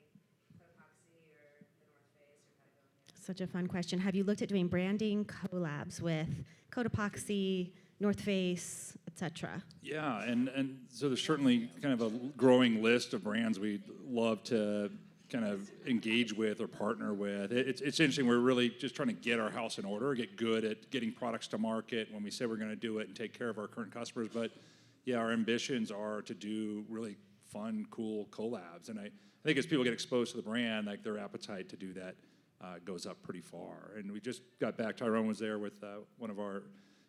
J: Cotopaxi or the North Face or Patagonia?
A: Such a fun question. Have you looked at doing branding collabs with Cotopaxi, North Face, etc.?
I: Yeah, and so there's certainly kind of a growing list of brands we'd love to kind of engage with or partner with. It's interesting, we're really just trying to get our house in order, get good at getting products to market when we say we're going to do it and take care of our current customers. But yeah, our ambitions are to do really fun, cool collabs. And I think as people get exposed to the brand, like their appetite to do that goes up pretty far. And we just got back, Tyrone was there with one of our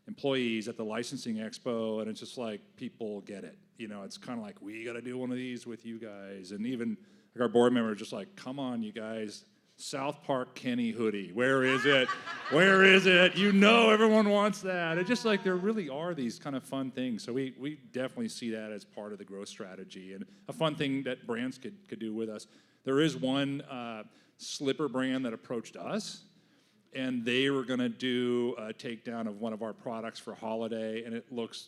I: employees at the licensing expo, and it's just like people get it. You know, it's kind of like, we got to do one of these with you guys. And even like our board members just like, come on, you guys, South Park Kinney hoodie, where is it? Where is it? You know everyone wants that. It's just like there really are these kind of fun things. So we definitely see that as part of the growth strategy and a fun thing that brands could do with us. There is one slipper brand that approached us, and they were going to do a takedown of one of our products for holiday, and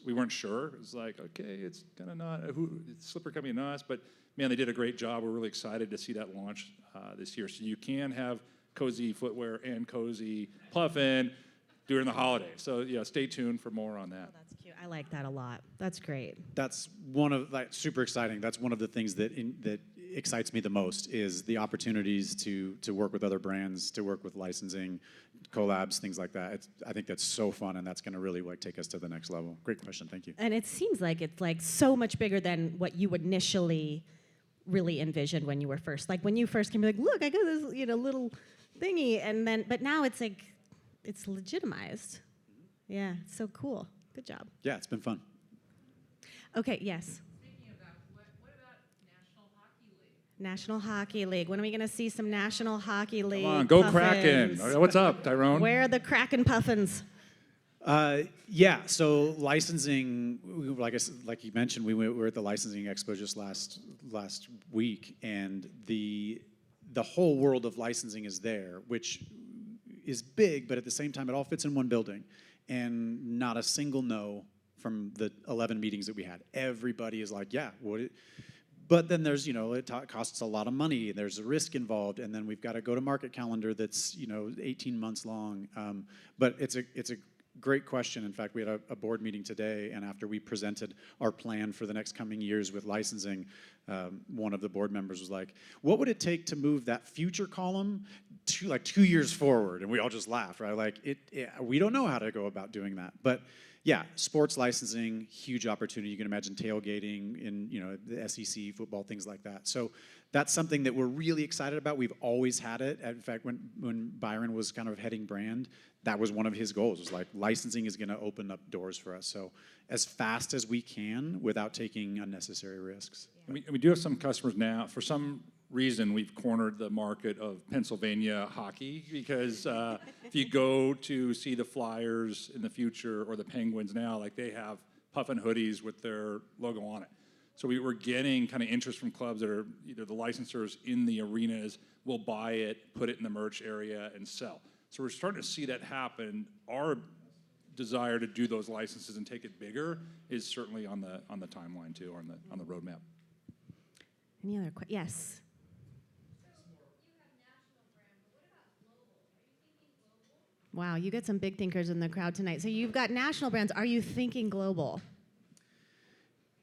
I: we weren't sure. It was like, okay, it's kind of not, it's slipper coming to us, but man, they did a great job. We're really excited to see that launch this year. So you can have cozy footwear and cozy Puffin during the holiday. So yeah, stay tuned for more on that.
A: Oh, that's cute. I like that a lot. That's great.
H: That's super exciting. That's one of the things that excites me the most is the opportunities to work with other brands, to work with licensing, collabs, things like that. I think that's so fun, and that's going to really take us to the next level. Great question. Thank you.
A: And it seems like it's like so much bigger than what you initially really envisioned when you were first. Like when you first came, you're like, look, I got this, little thingy, and then, but now it's like, it's legitimized. Yeah, it's so cool. Good job.
H: Yeah, it's been fun.
A: Okay, yes.
J: Speaking of that, what about National Hockey League?
A: National Hockey League. When are we going to see some National Hockey League?
I: Come on, go
A: Puffins?
I: Kraken. What's up, Tyrone?
A: Where are the Kraken Puffins?
H: Yeah, so licensing, like you mentioned, we were at the licensing expo just last week, and the whole world of licensing is there, which is big, but at the same time, it all fits in one building, and not a single no from the 11 meetings that we had. Everybody is like, yeah, but then there's, it costs a lot of money, there's a risk involved, and then we've got a go-to-market calendar that's, 18 months long. But it's a great question. In fact, we had a board meeting today, and after we presented our plan for the next coming years with licensing, one of the board members was like, what would it take to move that future column to 2 years forward? And we all just laughed, right? Like, we don't know how to go about doing that. But yeah, sports licensing, huge opportunity. You can imagine tailgating in the SEC, football, things like that. So that's something that we're really excited about. We've always had it. In fact, when Byron was kind of heading brand, that was one of his goals. It was like, licensing is going to open up doors for us. So as fast as we can without taking unnecessary risks.
I: Yeah. We do have some customers now. For some reason, we've cornered the market of Pennsylvania hockey because if you go to see the Flyers in the future or the Penguins now, like they have Puffin hoodies with their logo on it. So we're getting kind of interest from clubs that are either the licensors in the arenas will buy it, put it in the merch area, and sell. So we're starting to see that happen. Our desire to do those licenses and take it bigger is certainly on the timeline too, or on the roadmap.
A: Any other questions? Yes. Wow, you get some big thinkers in the crowd tonight. So you've got national brands. Are you thinking global?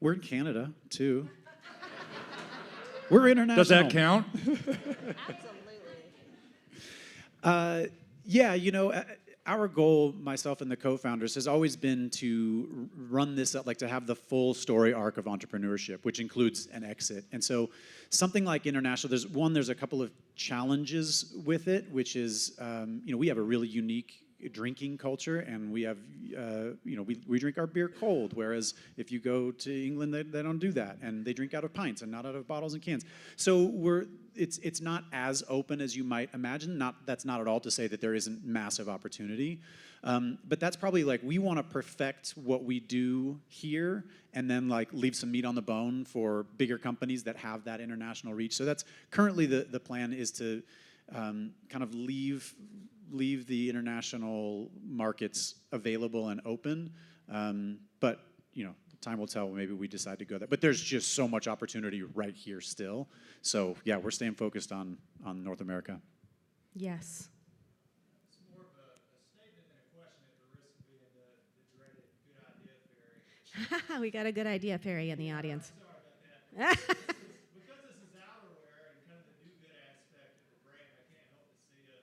H: We're in Canada, too. We're international.
I: Does that count?
H: Yeah, our goal, myself and the co-founders, has always been to run this up, like to have the full story arc of entrepreneurship, which includes an exit. And so something like international, there's a couple of challenges with it, which is, we have a really unique drinking culture, and we have, we drink our beer cold, whereas if you go to England, they don't do that, and they drink out of pints and not out of bottles and cans. So it's not as open as you might imagine. That's not at all to say that there isn't massive opportunity, but that's probably like, we want to perfect what we do here, and then leave some meat on the bone for bigger companies that have that international reach. So that's currently the plan, is to kind of leave the international markets available and open, but time will tell. Maybe we decide to go there. But there's just so much opportunity right here still. So yeah, we're staying focused on North America.
A: Yes.
K: It's more of a statement than a question at the risk of being the dreaded good idea fairy.
A: We got a good idea fairy in the audience.
K: Sorry about that. Because this is outerwear and kind of the do good aspect of the brand, I can't help but see a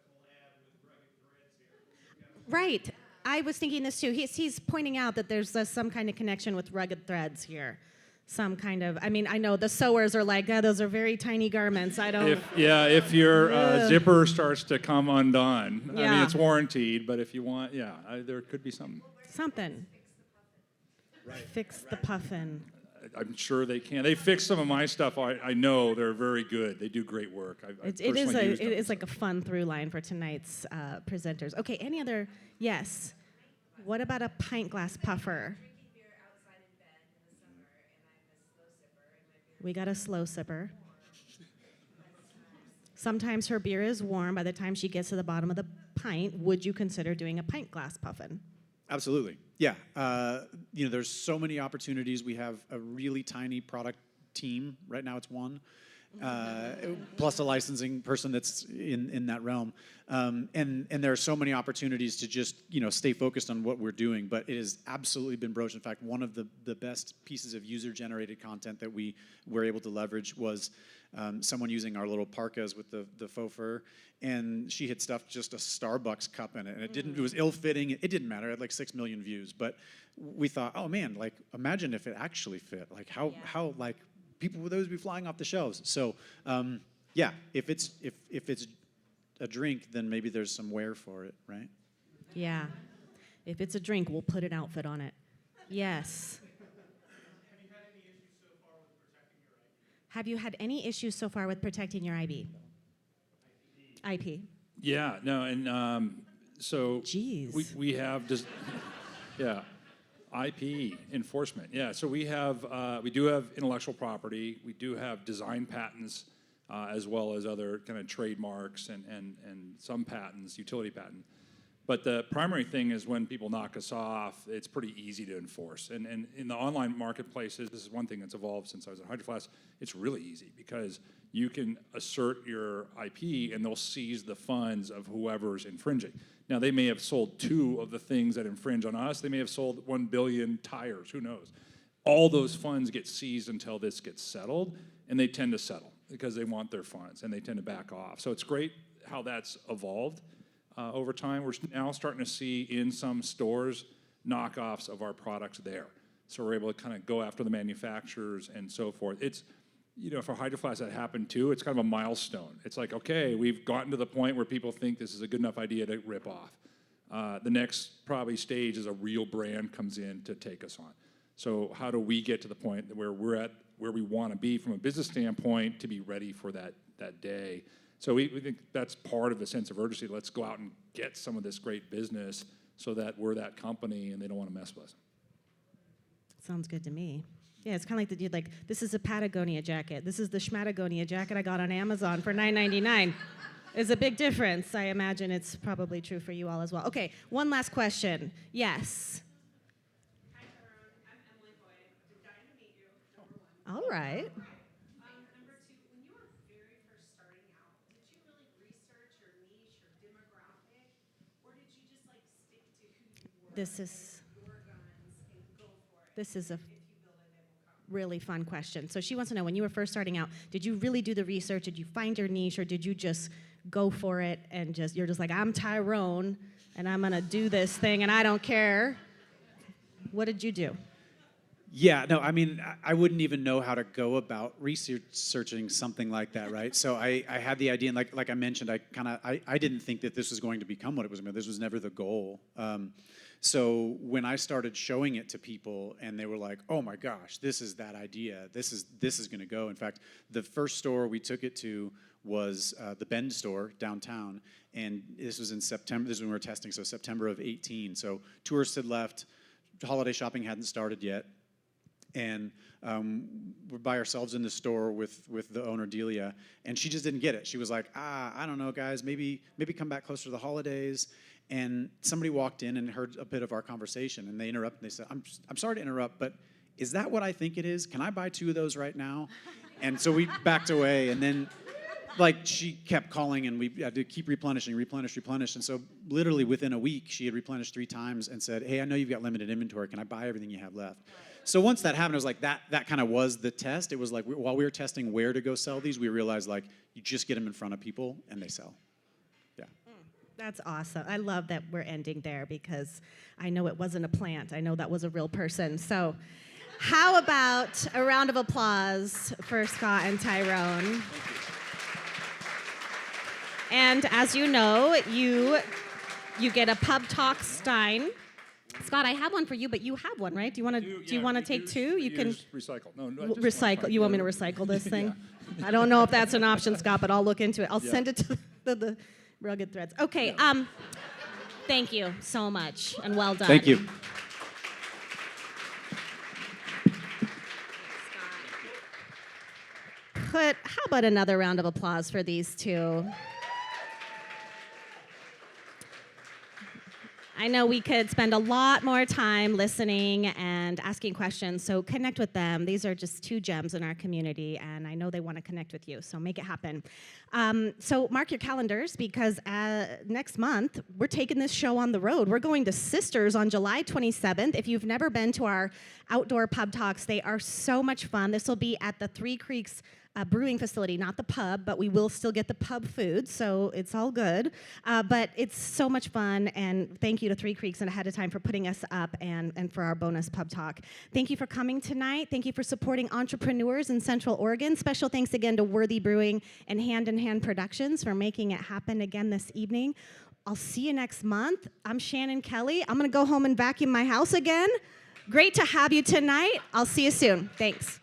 K: collab with rugged threads here.
A: Right. I was thinking this too. He's pointing out that there's some kind of connection with rugged threads here. Some kind of, I mean, I know the sewers are like, those are very tiny garments. I don't.
I: If your zipper starts to come undone, I mean,
A: Yeah.
I: it's warranted, but if you want, there could be something.
A: Something. Fix the puffin.
I: I'm sure they can. They fix some of my stuff. I know they're very good. They do great work.
A: It is like a fun through line for tonight's presenters. Okay, any other? Yes. What about a pint glass puffer?
J: Drinking beer outside in bed in the summer, and I'm a slow sipper, and my beer
A: We got a slow sipper. Sometimes her beer is warm by the time she gets to the bottom of the pint. Would you consider doing a pint glass puffin?
H: Absolutely. Yeah. There's so many opportunities. We have a really tiny product team. Right now it's one. Plus a licensing person that's in that realm. And there are so many opportunities to just, stay focused on what we're doing. But it has absolutely been broached. In fact, one of the best pieces of user-generated content that we were able to leverage was someone using our little parkas with the faux fur, and she had stuffed just a Starbucks cup in it, and it was ill-fitting. It didn't matter. It had like 6 million views, but we thought, oh man, like imagine if it actually fit. Like how like people would those be flying off the shelves. So if it's a drink, then maybe there's some wear for it, right?
A: Yeah. If it's a drink, we'll put an outfit on it. Yes. Have you had any issues so far with protecting your IP? IP.
I: Yeah, no, and so
A: Jeez.
I: we have just IP enforcement. Yeah, so we do have intellectual property. We do have design patents as well as other kind of trademarks and some patents, utility patent. But the primary thing is when people knock us off, it's pretty easy to enforce. And in the online marketplaces, this is one thing that's evolved since I was at Hydro Flask, it's really easy because you can assert your IP and they'll seize the funds of whoever's infringing. Now, they may have sold 2 of the things that infringe on us. They may have sold 1 billion tires, who knows? All those funds get seized until this gets settled, and they tend to settle because they want their funds, and they tend to back off. So it's great how that's evolved. Over time, we're now starting to see in some stores knockoffs of our products there. So we're able to kind of go after the manufacturers and so forth. It's, for Hydro Flask that happened too, it's kind of a milestone. It's like, okay, we've gotten to the point where people think this is a good enough idea to rip off. The next probably stage is a real brand comes in to take us on. So how do we get to the point where we're at where we want to be from a business standpoint to be ready for that day? So we think that's part of the sense of urgency. Let's go out and get some of this great business so that we're that company and they don't want to mess with us.
A: Sounds good to me. Yeah, it's kind of like the dude, like, this is a Patagonia jacket. This is the Schmatagonia jacket I got on Amazon for $9.99. It's a big difference. I imagine it's probably true for you all as well. Okay, one last question. Yes.
J: Hi, Tyrone. I'm Emily Boyd. I'm dying to meet you, number 1.
A: All right.
J: Number 2, when you were very first starting out, did you really research your niche, your demographic, or did you just like stick to who you were?
A: This is
J: your guns and go for it?
A: this is a
J: If you build it, they will come.
A: really fun question. So she wants to know, when you were first starting out, did you really do the research? Did you find your niche, or did you just go for it and you're just like, I'm Tyrone and I'm gonna do this thing and I don't care? What did you do?
H: Yeah, no, I mean, I wouldn't even know how to go about researching something like that, right? So I had the idea, and like I mentioned, I didn't think that this was going to become what it was. This was never the goal. So when I started showing it to people, and they were like, "Oh my gosh, this is that idea. This is going to go." In fact, the first store we took it to was the Bend store downtown, and this was in September. This is when we were testing, so September of 18. So tourists had left, holiday shopping hadn't started yet. And we're by ourselves in the store with the owner, Delia, and she just didn't get it. She was like, I don't know, guys, maybe come back closer to the holidays. And somebody walked in and heard a bit of our conversation, and they interrupted. And they said, I'm sorry to interrupt, but is that what I think it is? Can I buy 2 of those right now? And so we backed away, and then she kept calling, and we had to keep replenish. And so literally within a week, she had replenished 3 times and said, hey, I know you've got limited inventory. Can I buy everything you have left? So once that happened, it was like that kind of was the test. It was like while we were testing where to go sell these, we realized you just get them in front of people and they sell. Yeah.
A: That's awesome. I love that we're ending there because I know it wasn't a plant. I know that was a real person. So how about a round of applause for Scott and Tyrone? And as you know, you get a PubTalk Stein. Scott, I have one for you, but you have one, right? Do you want to take 2? You can
I: recycle. No,
A: recycle. You want me to recycle this thing? I don't know if that's an option, Scott, but I'll look into it. I'll send it to the Rugged Threads. Okay. Thank you so much, and well done.
H: Thank you.
A: How about another round of applause for these 2? I know we could spend a lot more time listening and asking questions, so connect with them. These are just 2 gems in our community, and I know they want to connect with you, so make it happen. So mark your calendars, because next month, we're taking this show on the road. We're going to Sisters on July 27th. If you've never been to our outdoor pub talks, they are so much fun. This will be at the Three Creeks brewing facility, not the pub, but we will still get the pub food, so it's all good. But it's so much fun, and thank you to Three Creeks and ahead of time for putting us up and for our bonus pub talk. Thank you for coming tonight. Thank you for supporting entrepreneurs in Central Oregon. Special thanks again to Worthy Brewing and Hand in Hand Productions for making it happen again this evening. I'll see you next month. I'm Shannon Kelly. I'm going to go home and vacuum my house again. Great to have you tonight. I'll see you soon. Thanks.